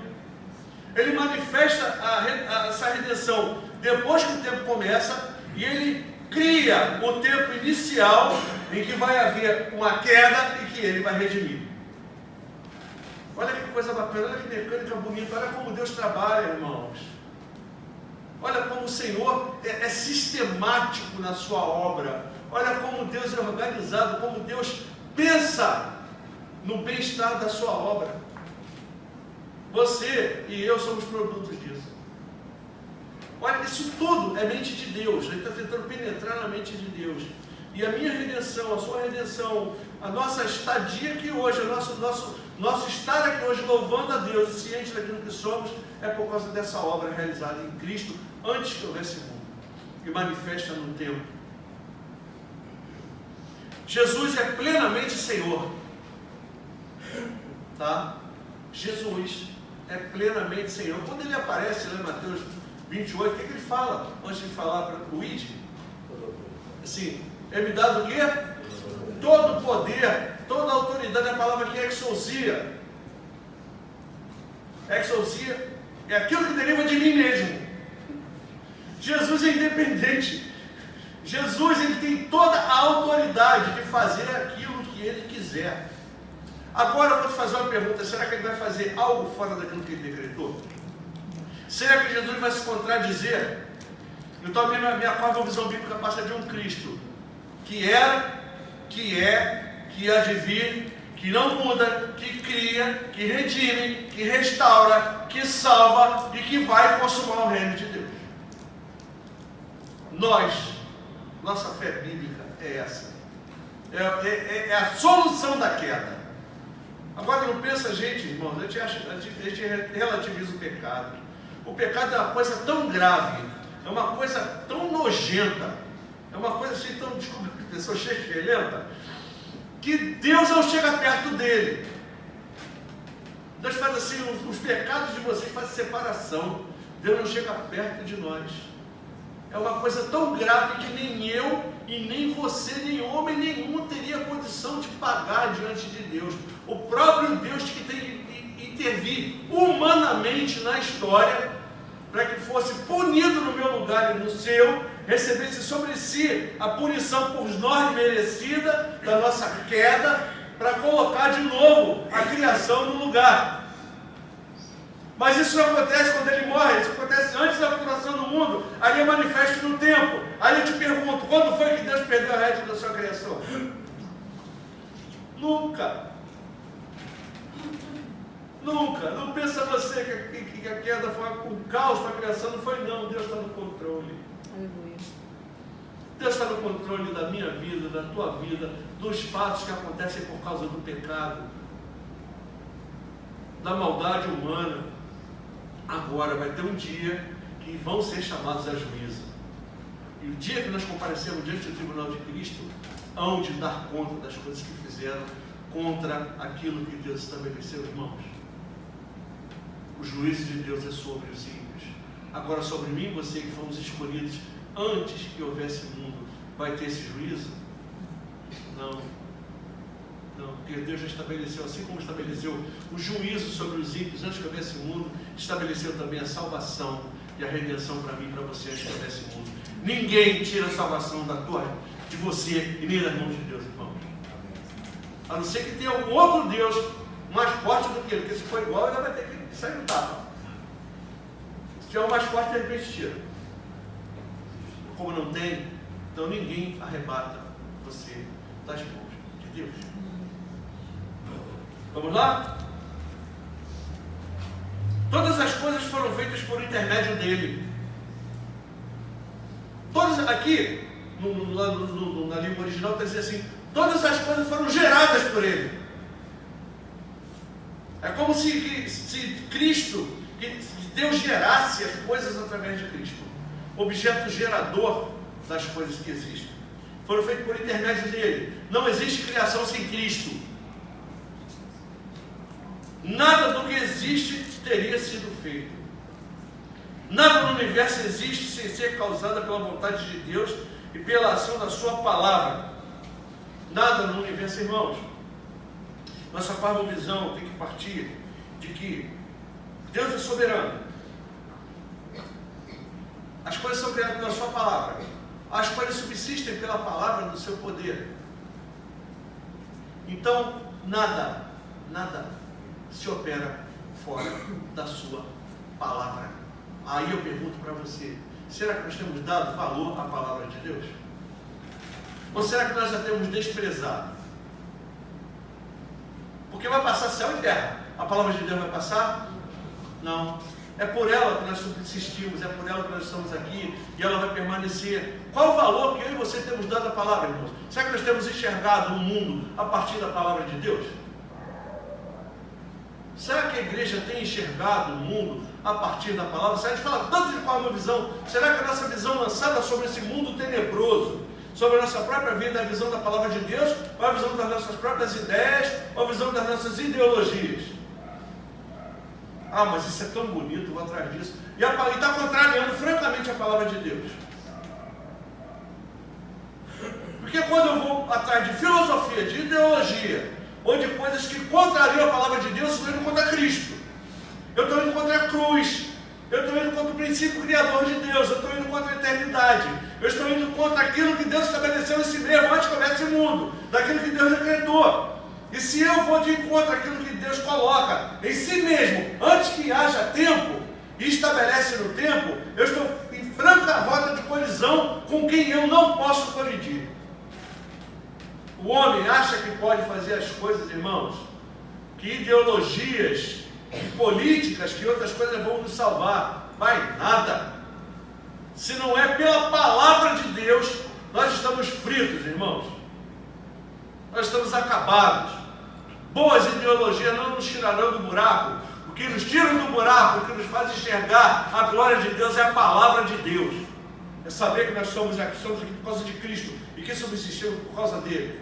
Ele manifesta essa redenção depois que o tempo começa. E ele cria o tempo inicial em que vai haver uma queda e que ele vai redimir. Olha que coisa bacana, olha que mecânica bonita, olha como Deus trabalha, irmãos. Olha como o Senhor é sistemático na sua obra. Olha como Deus é organizado, como Deus pensa no bem-estar da sua obra. Você e eu somos produtos disso. Olha, isso tudo é mente de Deus. Ele está tentando penetrar na mente de Deus. E a minha redenção, a sua redenção, a nossa estadia aqui hoje, o nosso estar aqui hoje louvando a Deus e ciente daquilo que somos, é por causa dessa obra realizada em Cristo antes que houvesse mundo e manifesta no tempo. Jesus é plenamente Senhor, tá? Jesus é plenamente Senhor. Quando ele aparece lá em Mateus 28, o que ele fala antes de falar para o Ide? Assim, é me dado o quê? Todo o poder, toda a autoridade. A palavra aqui é exousia. Exousia é aquilo que deriva de mim mesmo. Jesus é independente. Jesus, ele tem toda a autoridade de fazer aquilo que ele quiser. Agora eu vou te fazer uma pergunta: será que ele vai fazer algo fora daquilo que ele decretou? Será que Jesus vai se contradizer? Então a minha cosmovisão bíblica passa de um Cristo que era, que é, que há de vir, que não muda, que cria, que redime, que restaura, que salva e que vai consumar o reino de Deus. Nossa fé bíblica é essa. É a solução da queda. Agora não pensa, gente, irmãos, a gente relativiza o pecado. O pecado é uma coisa tão grave, é uma coisa tão nojenta, é uma coisa assim tão, desculpa, pessoa chechelenta, que Deus não chega perto dele. Deus faz assim, os pecados de vocês fazem separação. Deus não chega perto de nós. É uma coisa tão grave que nem eu e nem você, nem homem nenhum teria condição de pagar diante de Deus. O próprio Deus que tem que intervir humanamente na história para que fosse punido no meu lugar e no seu, recebesse sobre si a punição por nós merecida da nossa queda, para colocar de novo a criação no lugar. Mas isso não acontece quando ele morre, isso acontece antes da fundação do mundo, ali é manifesto no tempo. Aí eu te pergunto, quando foi que Deus perdeu a rédea da sua criação? Nunca. Nunca. Não pensa você que a queda foi um caos para a criação, não foi não, Deus está no controle. Aleluia. Deus está no controle da minha vida, da tua vida, dos fatos que acontecem por causa do pecado, da maldade humana. Agora vai ter um dia que vão ser chamados a juízo. E o dia que nós comparecemos diante do tribunal de Cristo, hão de dar conta das coisas que fizeram contra aquilo que Deus estabeleceu, irmãos. O juízo de Deus é sobre os ímpios. Agora sobre mim e você que fomos escolhidos antes que houvesse mundo, vai ter esse juízo? Não. Não, porque Deus já estabeleceu, assim como estabeleceu o juízo sobre os ímpios antes que houvesse mundo, estabeleceu também a salvação e a redenção para mim e para você antes que houvesse mundo. Ninguém tira a salvação de você e nem das mãos de Deus, irmão. A não ser que tenha algum outro Deus mais forte do que ele, porque se for igual, ele vai ter que sair no tapa. Se tiver o mais forte, de repente tira. Como não tem, então ninguém arrebata você das mãos de Deus. Vamos lá? Todas as coisas foram feitas por intermédio dele. Todas aqui, na língua original, está dizendo assim: todas as coisas foram geradas por ele. É como se Cristo, que Deus gerasse as coisas através de Cristo. objeto gerador das coisas que existem. Foram feitos por intermédio dele. Não existe criação sem Cristo. Nada do que existe teria sido feito. Nada no universo existe sem ser causada pela vontade de Deus e pela ação da sua palavra. Nada no universo, irmãos. Nossa visão tem que partir de que Deus é soberano. As coisas são criadas pela sua palavra. As coisas subsistem pela palavra do seu poder. Então, nada se opera fora da sua palavra. Aí eu pergunto para você, será que nós temos dado valor à palavra de Deus? Ou será que nós já temos desprezado? Porque vai passar céu e terra. A palavra de Deus vai passar? Não. É por ela que nós subsistimos, é por ela que nós estamos aqui e ela vai permanecer. Qual o valor que eu e você temos dado à palavra, irmãos? Será que nós temos enxergado o mundo a partir da palavra de Deus? Será que a igreja tem enxergado o mundo a partir da palavra? Se a gente fala tanto de qual é a minha visão, será que a nossa visão lançada sobre esse mundo tenebroso, sobre a nossa própria vida, é a visão da palavra de Deus, ou a visão das nossas próprias ideias, ou a visão das nossas ideologias? Ah, mas isso é tão bonito, vou atrás disso. E está contrariando francamente a palavra de Deus. Porque quando eu vou atrás de filosofia, de ideologia, ou de coisas que contrariam a palavra de Deus, eu estou indo contra Cristo. Eu estou indo contra a cruz. Eu estou indo contra o princípio criador de Deus. Eu estou indo contra a eternidade. Eu estou indo contra aquilo que Deus estabeleceu em si mesmo antes que houvesse o mundo. Daquilo que Deus decretou. E se eu vou de encontro àquilo que Deus coloca em si mesmo, antes que haja tempo, e estabelece no tempo, eu estou em franca rota de colisão com quem eu não posso colidir. O homem acha que pode fazer as coisas, irmãos, que ideologias, políticas, que outras coisas vão nos salvar. Vai nada. Se não é pela palavra de Deus, nós estamos fritos, irmãos. Nós estamos acabados. Boas ideologias não nos tirarão do buraco. O que nos tira do buraco, o que nos faz enxergar a glória de Deus é a palavra de Deus. É saber que nós somos aqui por causa de Cristo e que subsistimos por causa dele.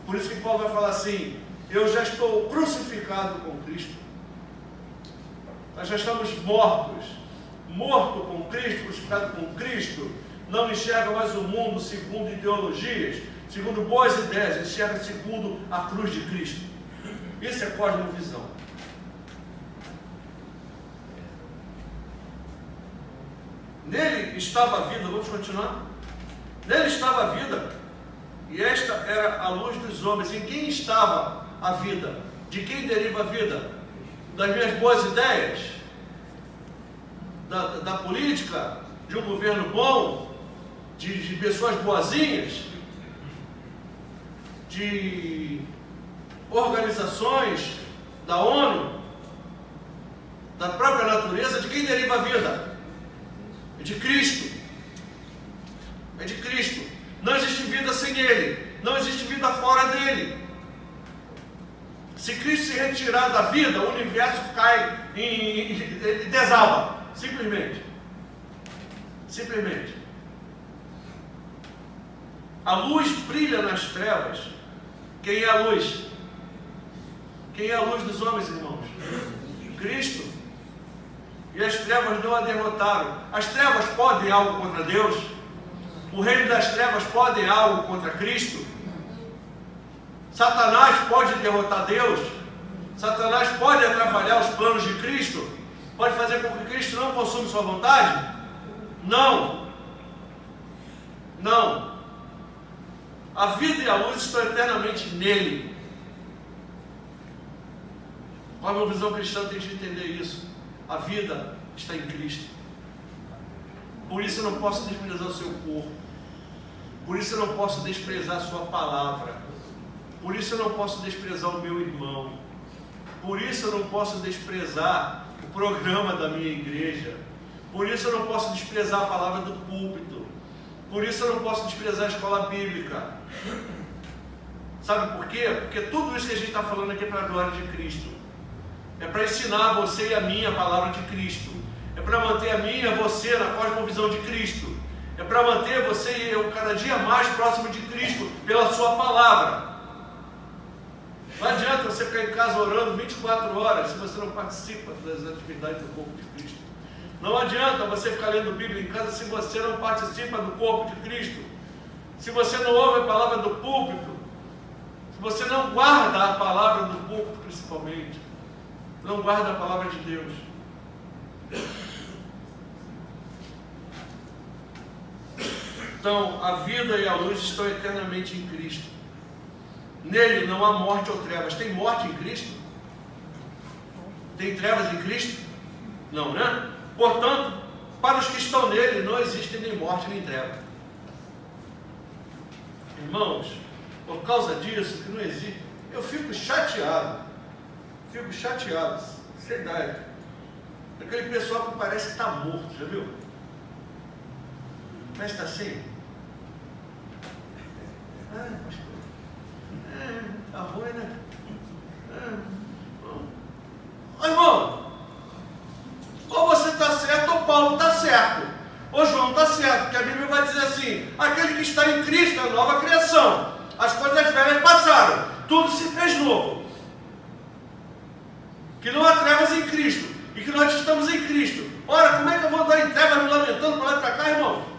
Por isso que Paulo vai falar assim: eu já estou crucificado com Cristo. Nós já estamos mortos. Morto com Cristo, crucificado com Cristo. Não enxerga mais o mundo segundo ideologias, segundo boas ideias, enxerga segundo a cruz de Cristo. Isso é cosmovisão. Nele estava a vida, vamos continuar? Nele estava a vida, e esta era a luz dos homens. Em quem estava a vida? De quem deriva a vida? Das minhas boas ideias? Da política? De um governo bom? De pessoas boazinhas? De organizações da ONU? Da própria natureza? De quem deriva a vida? É de Cristo. É de Cristo. Não existe vida sem Ele. Não existe vida fora dele. Se Cristo se retirar da vida, o universo cai e desaba. Simplesmente. Simplesmente. A luz brilha nas trevas. Quem é a luz? Quem é a luz dos homens, irmãos? Cristo. E as trevas não a derrotaram. As trevas podem algo contra Deus? O reino das trevas pode algo contra Cristo? Satanás pode derrotar Deus? Satanás pode atrapalhar os planos de Cristo? Pode fazer com que Cristo não consuma sua vontade? Não. Não. A vida e a luz estão eternamente nele. A visão cristã tem que entender isso. A vida está em Cristo. Por isso eu não posso desprezar o seu corpo. Por isso eu não posso desprezar a sua palavra. Por isso eu não posso desprezar o meu irmão. Por isso eu não posso desprezar o programa da minha igreja. Por isso eu não posso desprezar a palavra do púlpito. Por isso eu não posso desprezar a escola bíblica. Sabe por quê? Porque tudo isso que a gente está falando aqui é para a glória de Cristo. É para ensinar você e a mim a palavra de Cristo. É para manter a mim e a você na cosmovisão de Cristo. É para manter você e eu cada dia mais próximo de Cristo pela sua palavra. Não adianta você ficar em casa orando 24 horas se você não participa das atividades do corpo de Cristo. Não adianta você ficar lendo Bíblia em casa se você não participa do corpo de Cristo. Se você não ouve a palavra do púlpito. Se você não guarda a palavra do púlpito, principalmente. Não guarda a palavra de Deus. Então, a vida e a luz estão eternamente em Cristo. Nele não há morte ou trevas. Tem morte em Cristo? Tem trevas em Cristo? Não, né? Portanto, para os que estão nele, não existe nem morte nem treva. Irmãos, por causa disso, que não existe, eu fico chateado. Verdade. Aquele pessoal que parece que está morto, já viu? Mas está assim. Pastor. Tá ruim, né? Irmão, ou você está certo ou Paulo está certo, ou João está certo, porque a Bíblia vai dizer assim: aquele que está em Cristo é nova criação, as coisas velhas passaram, tudo se fez novo. Que não há trevas em Cristo, e que nós estamos em Cristo. Ora, como é que eu vou andar em trevas me lamentando para lá e para cá, irmão?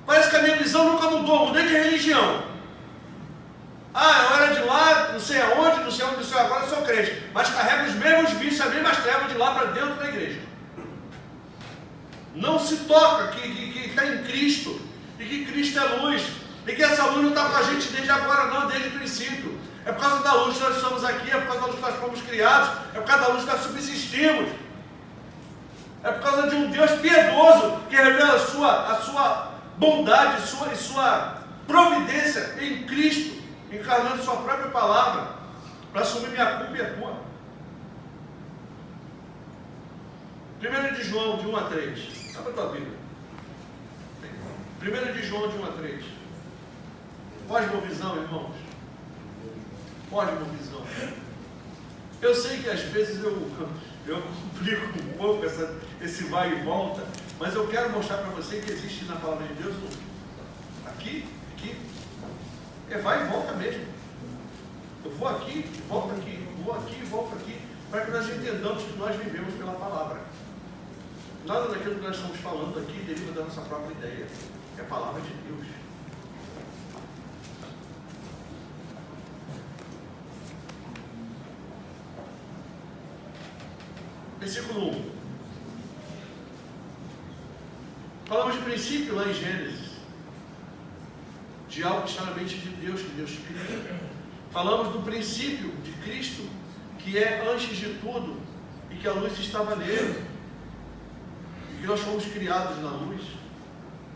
Parece que a minha visão nunca mudou, mudei de religião. Eu era de lá, não sei aonde, não sei agora, eu sou crente. Mas carrego os mesmos vícios, as mesmas trevas de lá para dentro da igreja. Não se toca que está em Cristo, e que Cristo é luz, e que essa luz não está com a gente desde agora não, desde o princípio. É por causa da luz que nós estamos aqui, é por causa da luz que nós fomos criados, é por causa da luz que nós subsistimos. É por causa de um Deus piedoso que revela a sua bondade, sua providência em Cristo, encarnando sua própria palavra, para assumir minha culpa e a tua. 1 de João, de 1 a 3. Abre a tua Bíblia. 1 de João, de 1 a 3. Cosmovisão, irmãos. Cosmovisão. Eu sei que às vezes eu complico um pouco esse vai e volta, mas eu quero mostrar para você que existe na palavra de Deus aqui, é vai e volta mesmo. Eu vou aqui, volto aqui, vou aqui e volto aqui, para que nós entendamos que nós vivemos pela palavra. Nada daquilo que nós estamos falando aqui deriva da nossa própria ideia. É a palavra de Deus. Versículo 1. Falamos de princípio lá em Gênesis, de algo que está na mente de Deus, que Deus cria. Falamos do princípio de Cristo, que é antes de tudo, e que a luz estava nele, e que nós fomos criados na luz,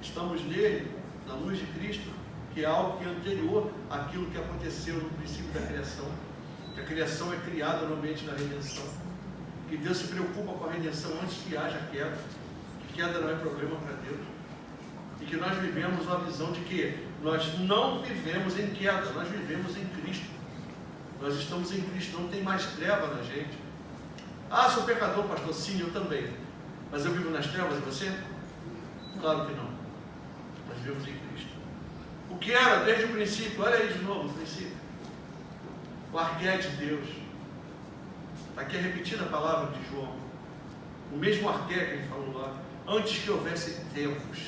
estamos nele, na luz de Cristo, que é algo que é anterior àquilo que aconteceu no princípio da criação. Que a criação é criada no ambiente da redenção, que Deus se preocupa com a redenção antes que haja queda, que queda não é problema para Deus, e que nós vivemos uma visão de que nós não vivemos em queda, nós vivemos em Cristo. Nós estamos em Cristo, não tem mais treva na gente. Sou pecador, pastor. Sim, eu também. Mas eu vivo nas trevas e você? Claro que não. Nós vivemos em Cristo. O que era desde o princípio, olha aí de novo o princípio. O arqué de Deus. Está aqui repetida a palavra de João. O mesmo arqué que ele falou lá. Antes que houvesse tempos,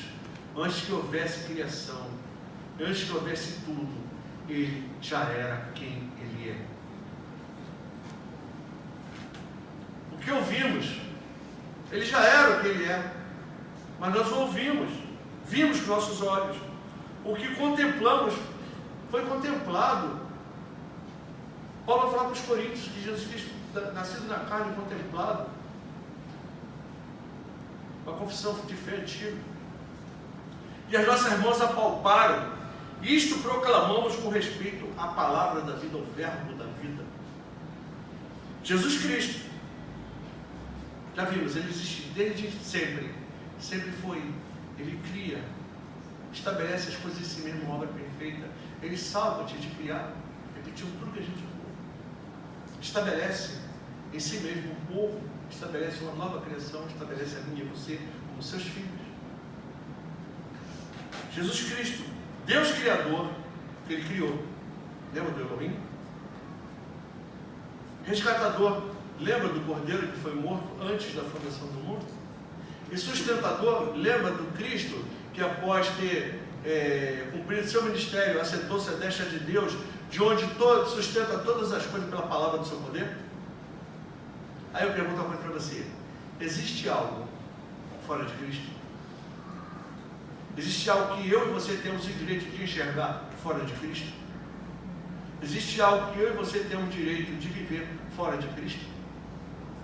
antes que houvesse criação, antes que houvesse tudo, ele já era quem ele é. O que ouvimos, ele já era o que ele é, mas nós o ouvimos, vimos com nossos olhos. O que contemplamos foi contemplado. Paulo vai falar para os Coríntios que Jesus Cristo, nascido na carne, contemplado, uma confissão de fé antiga. E as nossas mãos apalparam. Isto proclamamos com respeito à palavra da vida, ao verbo da vida. Jesus Cristo, já vimos, ele existe desde sempre. Sempre foi. Ele cria, estabelece as coisas em si mesmo, uma obra perfeita. Ele salva antes de criar. Repetiu tudo que a gente falou. Estabelece em si mesmo um povo, estabelece uma nova criação, estabelece a mim e você como seus filhos. Jesus Cristo, Deus Criador, que Ele criou. Lembra do Elohim? Resgatador, lembra do Cordeiro que foi morto antes da fundação do mundo? E sustentador, lembra do Cristo que após ter cumprido seu ministério, assentou-se à destra de Deus, de onde sustenta todas as coisas pela palavra do seu poder? Aí eu pergunto uma coisa para você: existe algo fora de Cristo? Existe algo que eu e você temos o direito de enxergar fora de Cristo? Existe algo que eu e você temos o direito de viver fora de Cristo?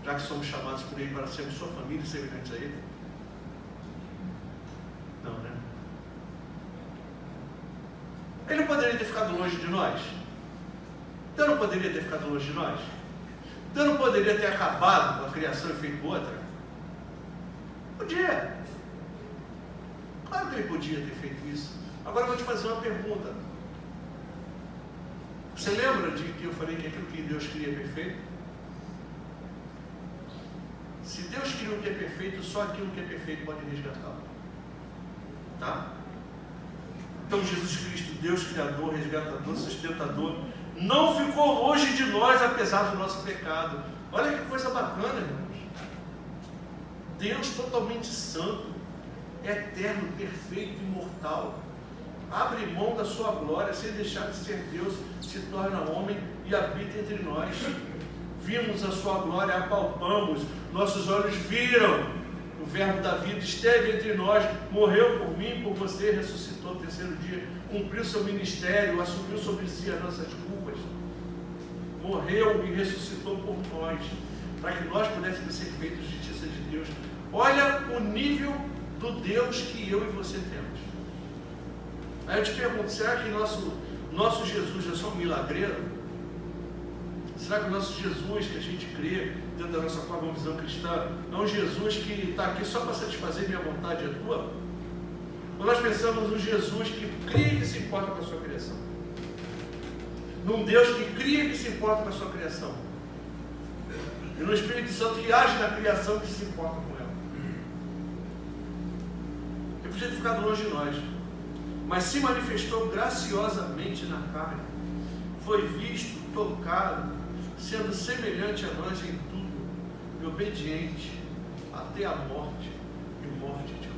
Já que somos chamados por Ele para sermos sua família e semelhantes a Ele? Não, né? Ele não poderia ter ficado longe de nós? Deus não poderia ter ficado longe de nós? Deus não poderia ter acabado com a criação e feito outra? Podia. Claro que Ele podia ter feito isso. Agora eu vou te fazer uma pergunta. Você lembra de que eu falei que aquilo que Deus cria é perfeito? Se Deus cria o que é perfeito, só aquilo que é perfeito pode resgatá-lo. Tá? Então Jesus Cristo, Deus Criador, resgatador, sustentador, não ficou longe de nós apesar do nosso pecado. Olha que coisa bacana, irmãos. Deus totalmente santo, eterno, perfeito, imortal, abre mão da sua glória, sem deixar de ser Deus, se torna homem e habita entre nós. Vimos a sua glória, apalpamos, nossos olhos viram o verbo da vida, esteve entre nós, morreu por mim, por você, ressuscitou no terceiro dia, cumpriu seu ministério, assumiu sobre si as nossas culpas, morreu e ressuscitou por nós, para que nós pudéssemos ser feitos justiça de Deus. Olha o nível do Deus que eu e você temos. Aí eu te pergunto, será que nosso Jesus é só um milagreiro? Será que o nosso Jesus, que a gente crê dentro da nossa própria visão cristã, é um Jesus que está aqui só para satisfazer minha vontade e a tua? Ou nós pensamos num Jesus que cria e que se importa com a sua criação? Num Deus que cria e que se importa com a sua criação? E no Espírito Santo que age na criação e que se importa com ela? Ele podia ter ficado longe de nós, mas se manifestou graciosamente na carne, foi visto, tocado, sendo semelhante a nós em tudo, e obediente até a morte e morte de cruz.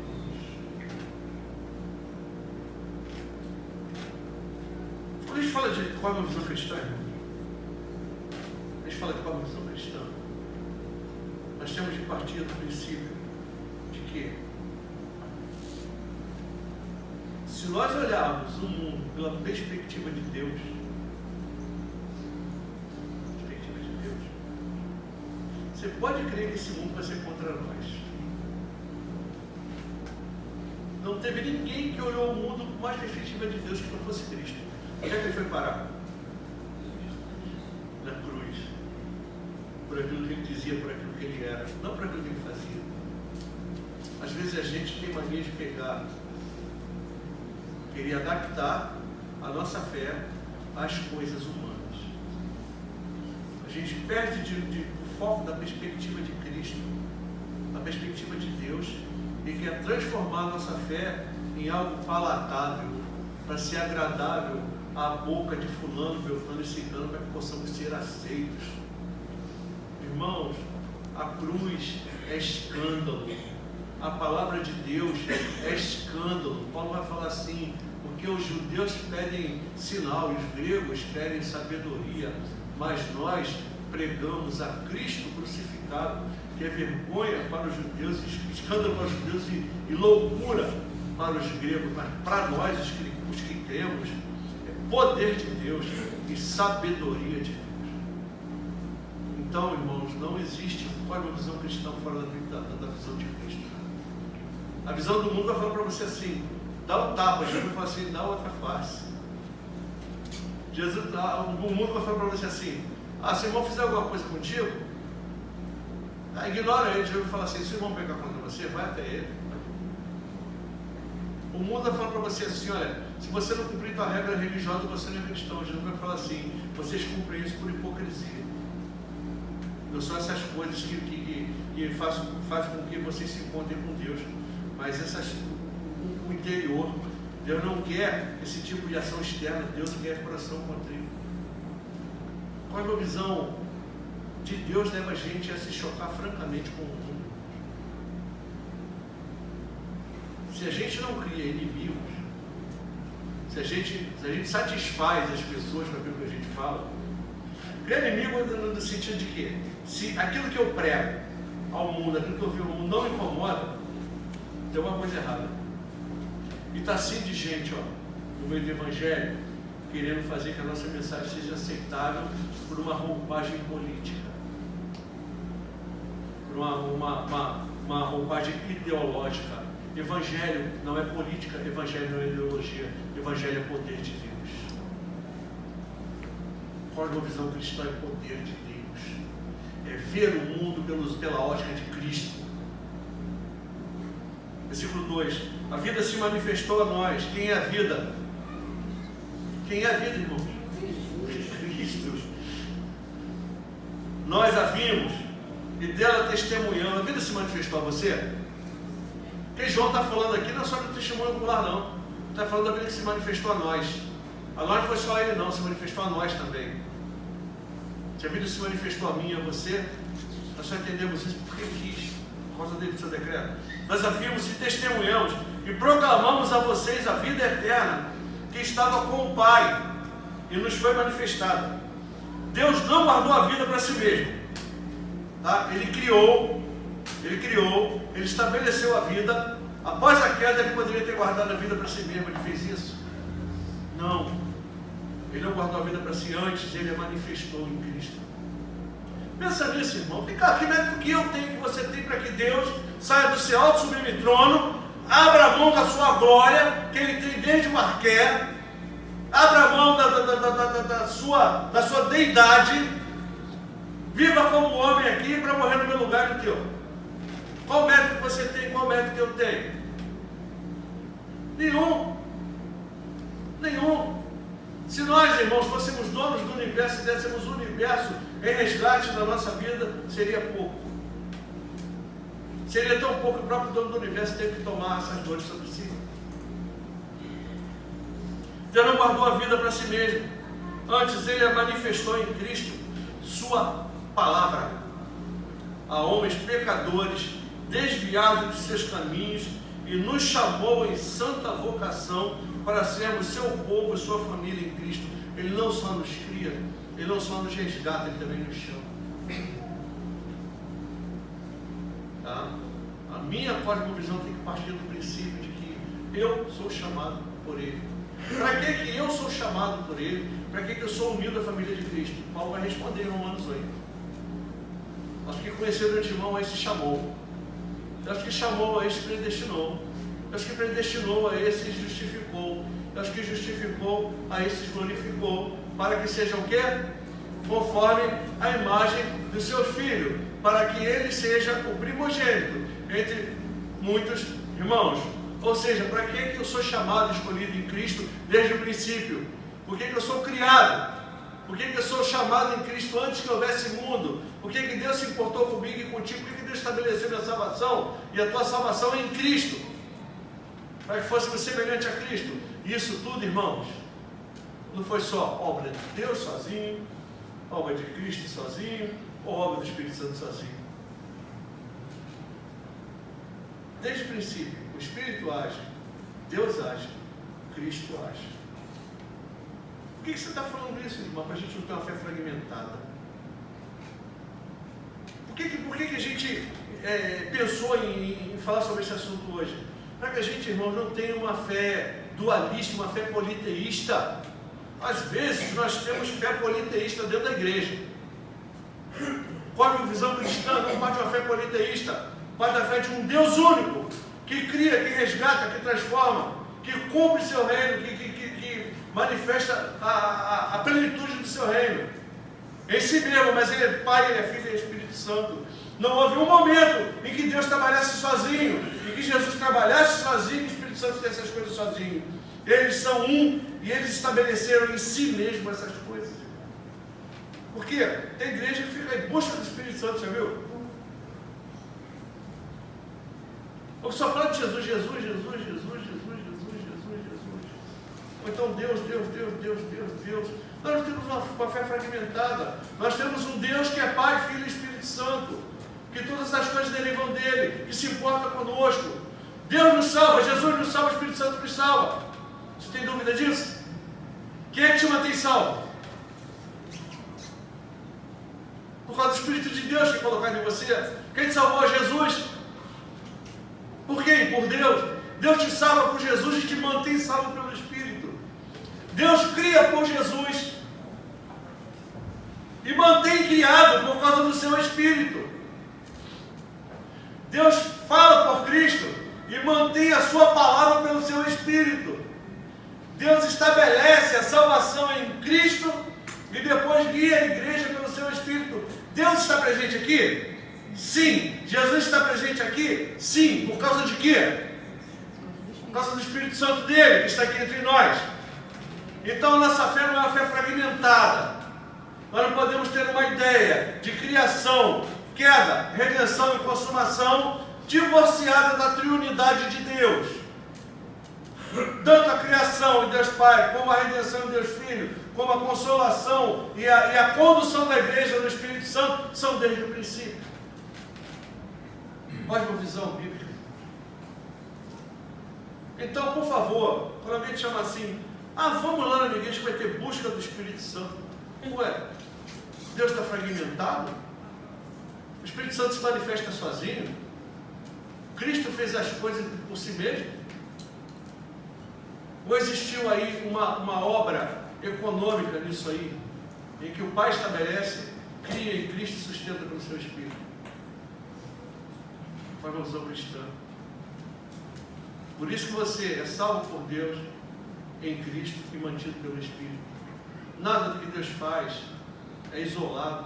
Quando a gente fala de qual é a visão cristã, a gente fala de qual é a visão cristã, nós temos de partir do princípio de que se nós olharmos o mundo pela perspectiva de Deus, você pode crer que esse mundo vai ser contra nós. Não teve ninguém que olhou o mundo com mais perspectiva de Deus que não fosse Cristo. Onde é que ele foi parar? Na cruz. Por aquilo que ele dizia, por aquilo que ele era, não por aquilo que ele fazia. Às vezes a gente tem mania de querer adaptar a nossa fé às coisas humanas. A gente perde o foco da perspectiva de Cristo, da perspectiva de Deus, e quer transformar a nossa fé em algo palatável, para ser agradável à boca de fulano, beltrano e ciclano, para que possamos ser aceitos. Irmãos, a cruz é escândalo, a palavra de Deus é escândalo. Paulo vai falar assim, porque os judeus pedem sinal, os gregos pedem sabedoria, mas nós pregamos a Cristo crucificado, que é vergonha para os judeus, escândalo para os judeus e loucura para os gregos, mas para nós, os que cremos, é poder de Deus e sabedoria de Deus. Então, irmãos, não existe uma visão cristã fora da visão de Cristo. A visão do mundo vai falar para você assim, dá um tapa, Jesus vai falar assim, dá outra face. O mundo vai falar para você assim, se o irmão fizer alguma coisa contigo, ignora ele. Jesus vai falar assim, se o irmão pecar contra você, vai até ele. O mundo vai falar para você assim, olha, se você não cumprir tua regra religiosa, você não é cristão. Jesus vai falar assim, vocês cumprem isso por hipocrisia. Não são essas coisas que fazem com que vocês se encontrem com Deus, mas o interior Deus não quer esse tipo de ação externa, Deus quer coração contrito. Qual é a visão de Deus? Leva a gente a se chocar francamente com o mundo. Se a gente não cria inimigos, se a gente satisfaz as pessoas com aquilo que a gente fala, criar inimigo no sentido de que, se aquilo que eu prego ao mundo, aquilo que eu vivo ao mundo não me incomoda, tem uma coisa errada. E está assim de gente, no meio do Evangelho, querendo fazer que a nossa mensagem seja aceitável por uma roupagem política, por uma roupagem ideológica. Evangelho não é política, Evangelho não é ideologia, Evangelho é poder de Deus. Qual é a visão cristã? É poder de Deus, é ver o mundo pela ótica de Cristo. Versículo 2: a vida se manifestou a nós. Quem é a vida? Quem é a vida, irmãos? Cristo. Nós a vimos e dela testemunhamos. A vida se manifestou a você? O que João está falando aqui não é só do testemunho ocular, não. Está falando da vida que se manifestou a nós. A nós não foi só ele, não, se manifestou a nós também. Se a vida se manifestou a mim e a você, nós só entendemos isso porque ele quis, por causa dele, do seu decreto. Nós a vimos e testemunhamos e proclamamos a vocês a vida eterna que estava com o Pai e nos foi manifestada. Deus não guardou a vida para si mesmo, tá? Ele criou, ele estabeleceu a vida. Após a queda, ele poderia ter guardado a vida para si mesmo. Ele fez isso? Não. Ele não guardou a vida para si antes, ele a manifestou em Cristo. Pensa nisso, irmão. Vem cá, que mérito que eu tenho, que você tem, para que Deus saia do seu alto sublime trono, abra a mão da sua glória, que ele tem desde o arqué, abra a mão da sua deidade, viva como homem aqui para morrer no meu lugar e no teu. Qual o mérito que você tem? Qual o mérito que eu tenho? Nenhum. Se nós, irmãos, fôssemos donos do universo e dessemos o universo em resgate da nossa vida, seria pouco. Seria tão pouco que o próprio dono do universo teve que tomar essas dores sobre si. Deus não guardou a vida para si mesmo. Antes ele a manifestou em Cristo, sua palavra, a homens pecadores, desviados de seus caminhos, e nos chamou em santa vocação para sermos seu povo e sua família em Cristo. Ele não só nos cria, ele não só nos resgata, ele também nos chama. Tá? A minha cosmovisão tem que partir do princípio de que eu sou chamado por ele. Para que eu sou chamado por ele? Para que eu sou unido à família de Cristo? Paulo vai responder em Romanos 8. Acho que conheceu de antemão, aí se chamou. Acho que chamou, aí se predestinou. Acho que predestinou, aí se justificou. Acho que justificou, aí se glorificou. Para que sejam o quê? Conforme a imagem do seu filho. Para que ele seja o primogênito entre muitos irmãos. Ou seja, para que eu sou chamado e escolhido em Cristo desde o princípio? Por que eu sou criado? Por que eu sou chamado em Cristo antes que houvesse mundo? Por que Deus se importou comigo e contigo? Por que Deus estabeleceu minha salvação? E a tua salvação é em Cristo, para que fôssemos semelhante a Cristo. E isso tudo, irmãos, não foi só obra de Deus sozinho, obra de Cristo sozinho, ou obra do Espírito Santo sozinho. Desde o princípio, o Espírito age, Deus age, Cristo age. Por que você está falando isso, irmão? Para a gente não ter uma fé fragmentada. Por que a gente pensou em falar sobre esse assunto hoje? Para que a gente, irmão, não tenha uma fé dualista, uma fé politeísta. Às vezes nós temos fé politeísta dentro da igreja. Qual é a visão cristã? Não parte uma fé politeísta, parte da fé de um Deus único, que cria, que resgata, que transforma, que cumpre seu reino, que manifesta a plenitude do seu reino em si mesmo, mas ele é Pai, ele é Filho e é Espírito Santo. Não houve um momento em que Deus trabalhasse sozinho, em que Jesus trabalhasse sozinho e o Espírito Santo fizesse essas coisas sozinho. Eles são um e eles estabeleceram em si mesmo essas coisas. Por quê? Tem igreja que fica em busca do Espírito Santo, já viu? Ou só fala de Jesus, Jesus, Jesus, Jesus, Jesus, Jesus, Jesus, Jesus. Ou então Deus. Nós temos uma fé fragmentada. Nós temos um Deus que é Pai, Filho e Espírito Santo, que todas as coisas derivam dele, que se importa conosco. Deus nos salva, Jesus nos salva, o Espírito Santo nos salva. Você tem dúvida disso? Quem é que te mantém salvo? Por causa do Espírito de Deus que é colocado em você. Quem te salvou é Jesus. Por quem? Por Deus. Deus te salva por Jesus e te mantém salvo pelo Espírito. Deus cria por Jesus e mantém criado por causa do seu Espírito. Deus fala por Cristo e mantém a sua palavra pelo seu Espírito. Deus estabelece a salvação em Cristo e depois guia a igreja pelo seu Espírito. Deus está presente aqui? Sim. Jesus está presente aqui? Sim. Por causa de quê? Por causa do Espírito Santo dele, que está aqui entre nós. Então nossa fé não é uma fé fragmentada. Nós não podemos ter uma ideia de criação, queda, redenção e consumação divorciada da triunidade de Deus. Tanto a criação em Deus Pai, como a redenção em Deus Filho, como a consolação e a condução da igreja no Espírito Santo são desde o princípio. Cosmovisão bíblica. Então, por favor, quando alguém te chama assim, vamos lá na minha igreja que vai ter busca do Espírito Santo. Ué, Deus está fragmentado? O Espírito Santo se manifesta sozinho? Cristo fez as coisas por si mesmo? Ou existiu aí uma obra econômica nisso aí, em que o Pai estabelece, cria em Cristo e sustenta pelo seu Espírito? Uma visão cristã. Por isso que você é salvo por Deus em Cristo e mantido pelo Espírito. Nada do que Deus faz é isolado.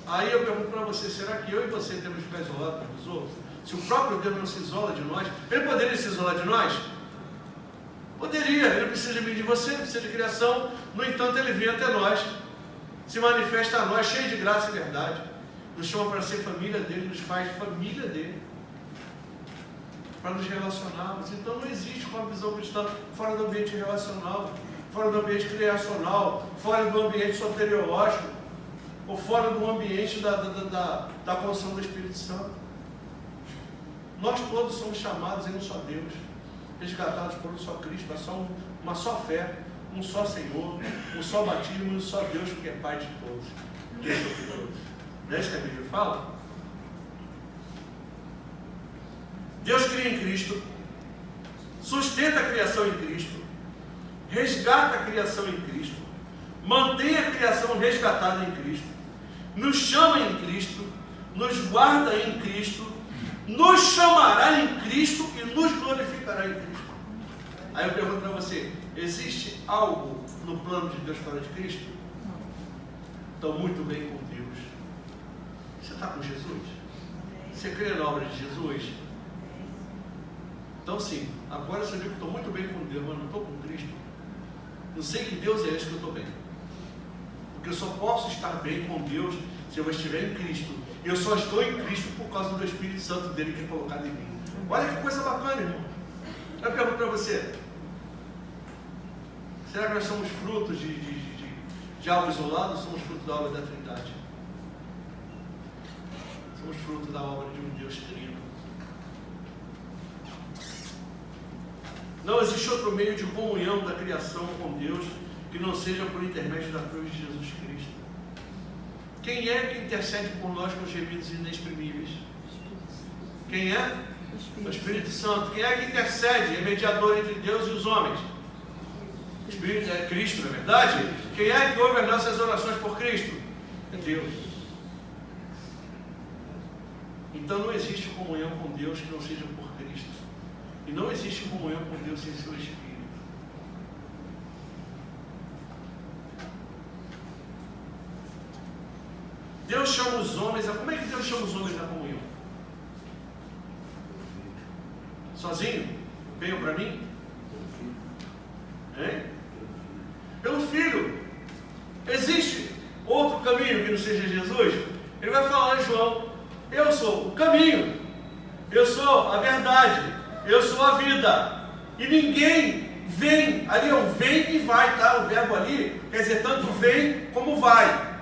Aí eu pergunto para você, será que eu e você temos que ficar isolados dos outros? Se o próprio Deus não se isola de nós, Ele poderia se isolar de nós? Poderia, Ele precisa de mim, de você, precisa de criação. No entanto, Ele vem até nós, se manifesta a nós, cheio de graça e verdade, nos chama para ser família dEle, nos faz família dEle, para nos relacionarmos. Então não existe uma visão cristã fora do ambiente relacional, fora do ambiente criacional, fora do ambiente soteriológico, ou fora do ambiente da condição do Espírito Santo. Nós todos somos chamados em um só Deus, resgatados por um só Cristo, uma só fé, um só Senhor, um só batismo, um só Deus que é Pai de todos, que é sobre todos. Não é isso que a Bíblia fala? Deus cria em Cristo, sustenta a criação em Cristo, resgata a criação em Cristo, mantém a criação resgatada em Cristo, nos chama em Cristo, nos guarda em Cristo, nos chamará em Cristo e nos glorificará em Cristo. Aí eu pergunto para você, existe algo no plano de Deus fora de Cristo? Estou muito bem com Deus. Você está com Jesus? Você crê na obra de Jesus? Então sim, agora você viu que estou muito bem com Deus, mas não estou com Cristo. Não sei que Deus é esse que eu estou bem. Porque eu só posso estar bem com Deus se eu estiver em Cristo. Eu só estou em Cristo por causa do Espírito Santo dele que é colocado em mim. Olha que coisa bacana, irmão. Eu pergunto para você, será que nós somos frutos de algo isolado ou somos fruto da obra da Trindade? Somos fruto da obra de um Deus trino. Não existe outro meio de comunhão da criação com Deus que não seja por intermédio da cruz de Jesus Cristo. Quem é que intercede por nós com gemidos inexprimíveis? Quem é? O Espírito Santo. Quem é que intercede? É mediador entre Deus e os homens. O Espírito é Cristo, não é verdade? Quem é que ouve as nossas orações por Cristo? É Deus. Então não existe comunhão com Deus que não seja por Cristo. E não existe comunhão com Deus sem seu Espírito. Deus chama os homens, como é que Deus chama os homens na comunhão? Sozinho? Venham para mim? Hein? Pelo Filho. Existe outro caminho que não seja Jesus? Ele vai falar em João, eu sou o caminho, eu sou a verdade, eu sou a vida, e ninguém vem, ali é o vem e vai, tá? O verbo ali quer dizer tanto vem como vai.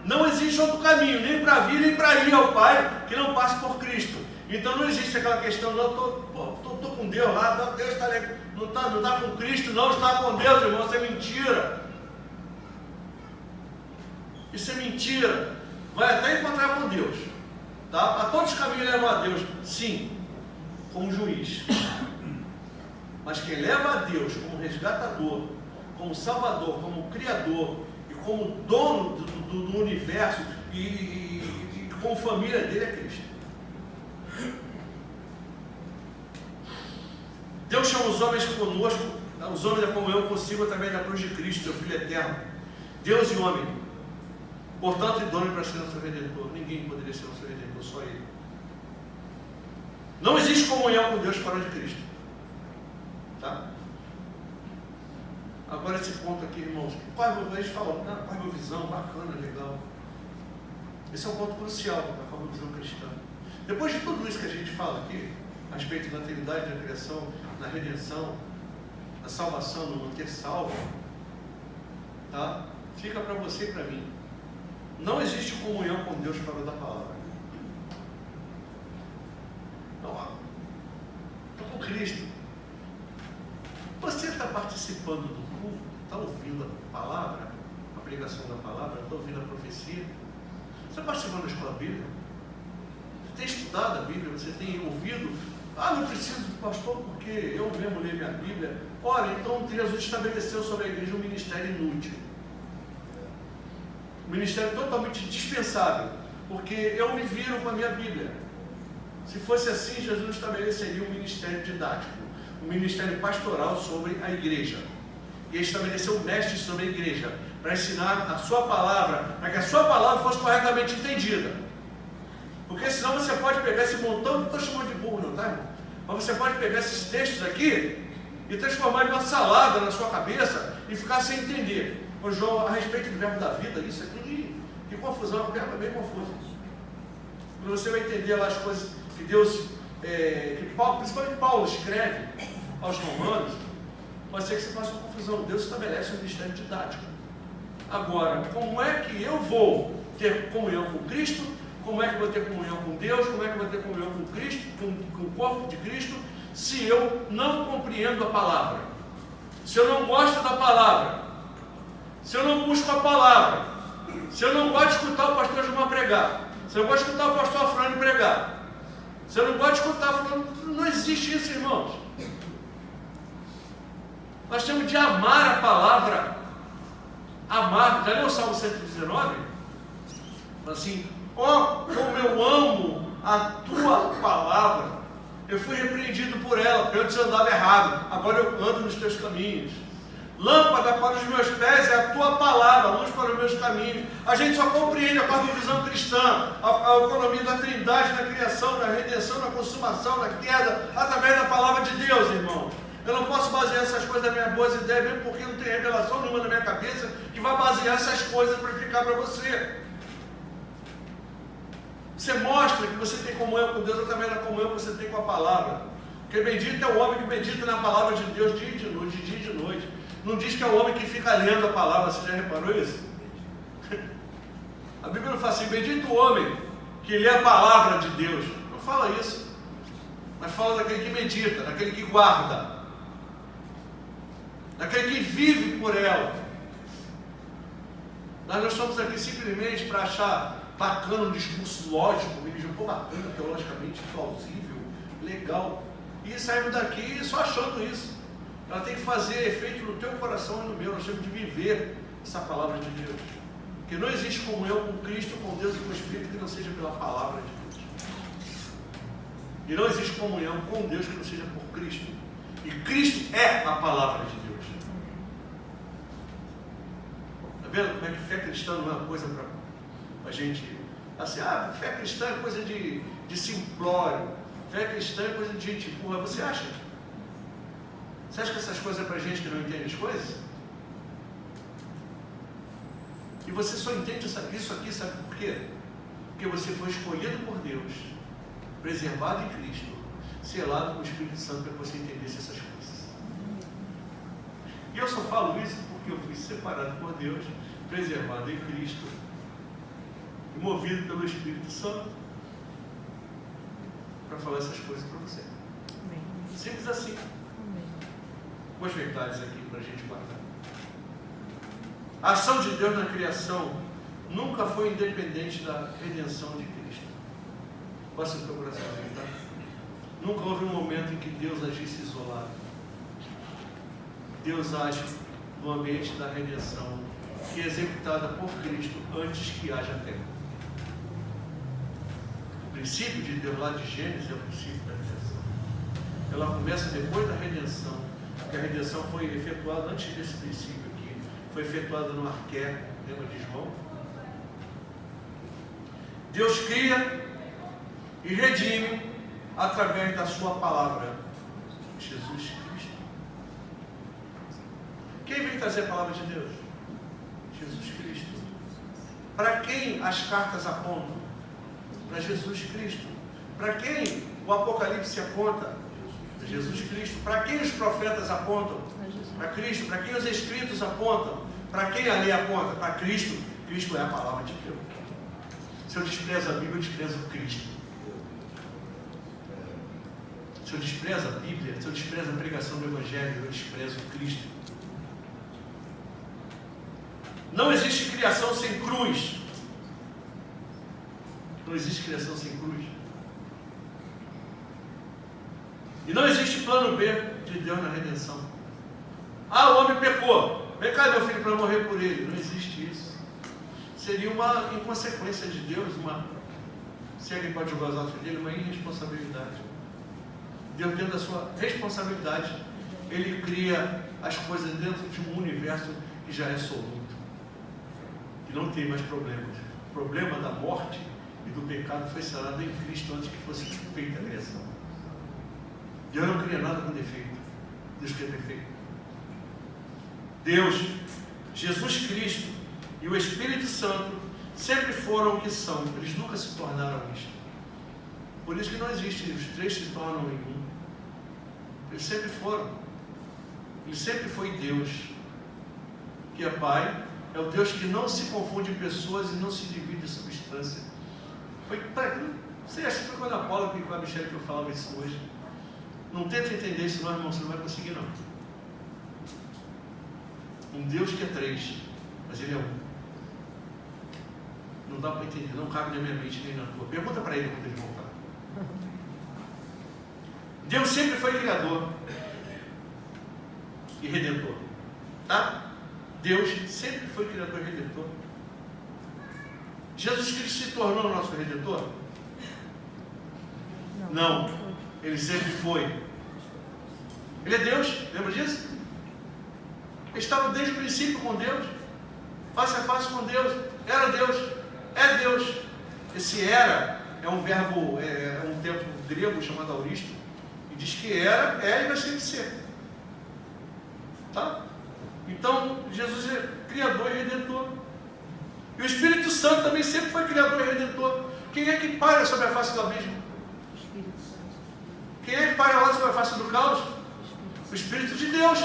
Não existe outro caminho, nem para vir, nem para ir ao Pai, que não passe por Cristo. Então não existe aquela questão, não, estou com Deus lá, não, Deus está não está com Cristo, não está com Deus, irmão, isso é mentira. Isso é mentira. Vai até encontrar com Deus, tá? A todos os caminhos levam a Deus, sim, como juiz. Mas quem leva a Deus como resgatador, como salvador, como criador e como dono do universo e como família dele é Cristo. Deus chama os homens conosco, os homens da comunhão consigo através da cruz de Cristo, seu Filho eterno. Deus e homem, portanto, idôneo para ser nosso Redentor. Ninguém poderia ser nosso Redentor, só Ele. Não existe comunhão com Deus fora de Cristo. Tá? Agora esse ponto aqui, irmãos, a gente fala, cosmovisão, bacana, legal. Esse é um ponto crucial para a cosmovisão cristã. Depois de tudo isso que a gente fala aqui, a respeito da Trindade, da criação, da redenção, da salvação, do manter salvo, tá? Fica para você e para mim. Não existe comunhão com Deus fora da palavra. Não, estou com Cristo. Você está participando do culto, está ouvindo a palavra, a pregação da palavra, está ouvindo a profecia? Você está participando da escola bíblica? Você tem estudado a Bíblia? Você tem ouvido? Não preciso do pastor porque eu mesmo leio minha Bíblia. Olha, então Jesus estabeleceu sobre a igreja um ministério inútil. Um ministério totalmente dispensável, porque eu me viro com a minha Bíblia. Se fosse assim, Jesus estabeleceria um ministério didático, um ministério pastoral sobre a igreja. E ele estabeleceu mestres sobre a igreja, para ensinar a sua palavra, para que a sua palavra fosse corretamente entendida. Porque senão você pode pegar esse montão, não estou chamando de burro não, tá, irmão? Mas você pode pegar esses textos aqui e transformar em uma salada na sua cabeça e ficar sem entender. Ô João, a respeito do verbo da vida, isso aqui, que confusão, o verbo é bem confuso. Quando você vai entender lá as coisas que Deus, que Paulo, principalmente Paulo escreve aos romanos, pode ser que você faça uma confusão. Deus estabelece um ministério didático. Agora, como é que eu vou ter comunhão com Cristo? Como é que eu vou ter comunhão com Deus? Como é que eu vou ter comunhão com Cristo, com o corpo de Cristo, se eu não compreendo a palavra? Se eu não gosto da palavra? Se eu não busco a palavra? Se eu não gosto de escutar o pastor Gilmar pregar? Se eu não gosto de escutar o pastor Afrânio pregar? Se eu não gosto de escutar Afrânio... Não existe isso, irmãos. Nós temos de amar a palavra. Amar. Já leu o Salmo 119? Assim... como eu amo a tua palavra. Eu fui repreendido por ela, porque antes eu andava errado, agora eu ando nos teus caminhos. Lâmpada para os meus pés é a tua palavra, luz para os meus caminhos. A gente só compreende a cosmovisão cristã, a economia da Trindade, na criação, na redenção, na consumação, na queda, através da palavra de Deus, irmão. Eu não posso basear essas coisas nas minhas boas ideias, mesmo porque não tem revelação nenhuma na minha cabeça que vai basear essas coisas para explicar para você. Você mostra que você tem comunhão com Deus através da comunhão que você tem com a palavra. Porque bendito é o homem que medita na palavra de Deus dia e de noite. Não diz que é o homem que fica lendo a palavra. Você já reparou isso? A Bíblia não fala assim, bendito o homem que lê a palavra de Deus. Não fala isso. Mas fala daquele que medita, daquele que guarda, daquele que vive por ela. Nós não estamos aqui simplesmente para achar bacana um discurso lógico, religioso, bacana, teologicamente plausível, legal. E saímos daqui só achando isso. Ela tem que fazer efeito no teu coração e no meu. Nós temos de viver essa palavra de Deus. Porque não existe comunhão com Cristo, com Deus e com o Espírito que não seja pela palavra de Deus. E não existe comunhão com Deus que não seja por Cristo. E Cristo é a palavra de Deus. Está vendo como é que fé cristã não é uma coisa para a gente, assim, fé cristã é coisa de simplório, fé cristã é coisa de gente burra. Você acha? Você acha que essas coisas é para gente que não entende as coisas? E você só entende isso aqui, sabe por quê? Porque você foi escolhido por Deus, preservado em Cristo, selado com o Espírito Santo para que você entendesse essas coisas. E eu só falo isso porque eu fui separado por Deus, preservado em Cristo e movido pelo Espírito Santo para falar essas coisas para você. Amém. Simples assim. Amém. Algumas verdades aqui para a gente guardar. A ação de Deus na criação nunca foi independente da redenção de Cristo. Bota o teu coração aí, tá? Nunca houve um momento em que Deus agisse isolado. Deus age no ambiente da redenção, que é executada por Cristo antes que haja terra. O princípio de Deus lá de Gênesis é o princípio da redenção. Ela começa depois da redenção, porque a redenção foi efetuada antes desse princípio aqui. Foi efetuada no arqué, lembra de João? Deus cria e redime através da sua palavra, Jesus Cristo. Quem vem trazer a palavra de Deus? Jesus Cristo. Para quem as cartas apontam? Para Jesus Cristo. Para quem o Apocalipse aponta? Para Jesus Cristo. Para quem os profetas apontam? Para Cristo. Para quem os Escritos apontam? Para quem a lei aponta? Para Cristo. Cristo é a palavra de Deus. Se eu desprezo a Bíblia, eu desprezo Cristo. Se eu desprezo a Bíblia, se eu desprezo a pregação do Evangelho, eu desprezo Cristo. Não existe criação sem cruz. Não existe criação sem cruz. E não existe plano B de Deus na redenção. Ah, o homem pecou. Vem cá, meu filho, para morrer por ele. Não existe isso. Seria uma inconsequência de Deus, se alguém pode jogar os atos dele, uma irresponsabilidade. Deus, dentro da sua responsabilidade, Ele cria as coisas dentro de um universo que já é soluto, que não tem mais problemas. O problema da morte e do pecado foi sanado em Cristo antes que fosse feita a criação. Deus não cria nada com defeito. Deus cria perfeito. Deus, Jesus Cristo e o Espírito Santo sempre foram o que são. Eles nunca se tornaram isto. Por isso que não existe, os três se tornam em um. Eles sempre foram. Ele sempre foi Deus, que é Pai, é o Deus que não se confunde em pessoas e não se divide em substância. Você acha que foi quando a Paula e com a Michelle que eu falava isso hoje? Não tenta entender isso não, irmão, você não vai conseguir não. Um Deus que é três, mas Ele é um. Não dá para entender, não cabe na minha mente nem na tua. Pergunta para Ele quando Ele voltar. Deus sempre foi Criador e Redentor, tá? Deus sempre foi Criador e Redentor. Jesus Cristo se tornou o nosso Redentor? Não, Ele sempre foi. Ele é Deus, lembra disso? Ele estava desde o princípio com Deus, face a face com Deus, era Deus, é Deus. Esse era é um verbo, é um tempo grego chamado auristo, e diz que era, é e vai sempre ser. Tá? Então, Jesus é Criador e Redentor. E o Espírito Santo também sempre foi Criador e Redentor. Quem é que paira sobre a face do abismo? Quem é que paira lá sobre a face do caos? O Espírito de Deus.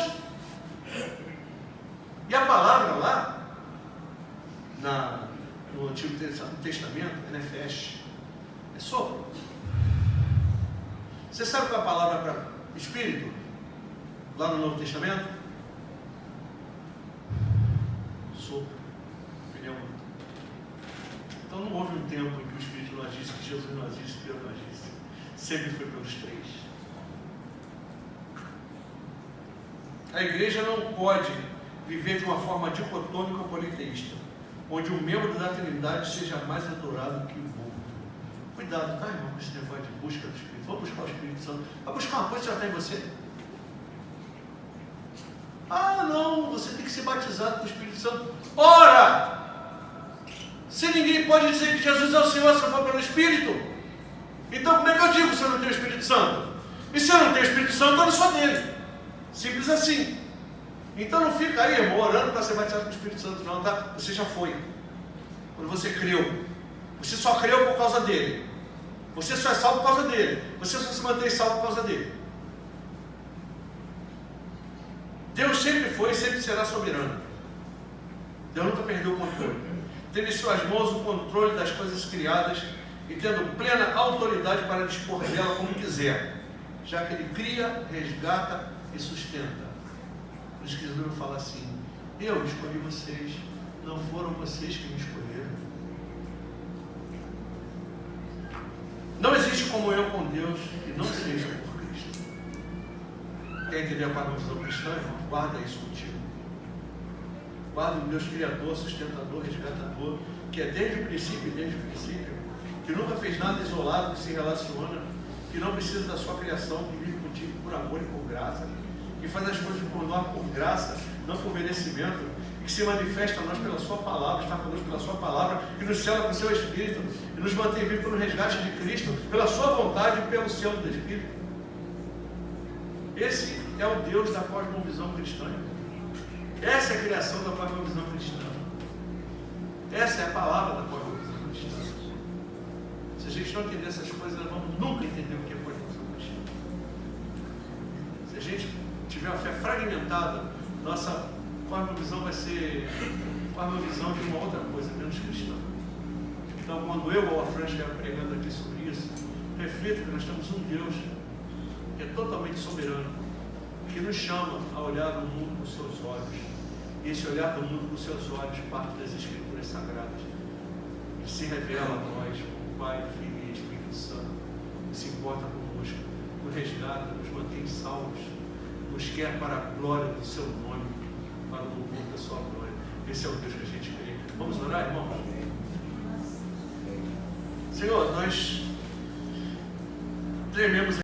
E a palavra lá, no Antigo Testamento, é nefesh, é sopro. Você sabe qual é a palavra para Espírito? Lá no Novo Testamento? Sopro, pneu. Então não houve um tempo em que o Espírito não agisse, que Jesus não agisse, que Deus não agisse. Sempre foi pelos três. A igreja não pode viver de uma forma dicotômica ou politeísta, onde um membro da Trindade seja mais adorado que o outro. Cuidado, tá, irmão, com esse negócio de busca do Espírito. Vamos buscar o Espírito Santo. Vai buscar uma coisa que já está em você. Ah, não, você tem que ser batizado com o Espírito Santo. Ora! Se ninguém pode dizer que Jesus é o Senhor se não for pelo Espírito, então como é que eu digo se eu não tenho o Espírito Santo? E se eu não tenho o Espírito Santo, eu não sou dele. Simples assim. Então não fica aí, irmão, orando para ser batizado com o Espírito Santo, não, tá? Você já foi. Quando você creu. Você só creu por causa dele. Você só é salvo por causa dele. Você só se mantém salvo por causa dele. Deus sempre foi e sempre será soberano. Deus nunca perdeu o controle. Tendo em suas mãos o controle das coisas criadas e tendo plena autoridade para dispor dela como quiser, já que Ele cria, resgata e sustenta. Por isso que Jesus fala assim: eu escolhi vocês, não foram vocês que me escolheram. Não existe comunhão com Deus que não seja por Cristo. Quer entender a visão cristã, irmão? Guarda isso contigo. Guarda o Deus Criador, sustentador, resgatador, que é desde o princípio, que nunca fez nada isolado, que se relaciona, que não precisa da sua criação, que vive contigo por amor e por graça, que faz as coisas por nós por graça, não por merecimento, e que se manifesta a nós pela sua palavra, está conosco pela sua palavra, que nos cela com o seu Espírito, e nos mantém vivos pelo resgate de Cristo, pela sua vontade e pelo selo do Espírito. Esse é o Deus da cosmovisão cristã. Essa é a criação da cosmovisão cristã. Essa é a palavra da cosmovisão cristã. Se a gente não entender essas coisas, nós vamos nunca entender o que é cosmovisão cristã. Se a gente tiver uma fé fragmentada, nossa cosmovisão vai ser cosmovisão de uma outra coisa, menos cristã. Então, quando eu ou a Fran estiver pregando aqui sobre isso, reflita que nós temos um Deus que é totalmente soberano, que nos chama a olhar o mundo com seus olhos. E esse olhar do mundo com seus olhos parte das Escrituras Sagradas, que se revela a nós como Pai, Filho e Espírito Santo, que se importa conosco, nos resgata, nos mantém salvos, nos quer para a glória do seu nome, para o louvor da sua glória. Esse é o Deus que a gente crê. Vamos orar, irmão? Senhor, nós trememos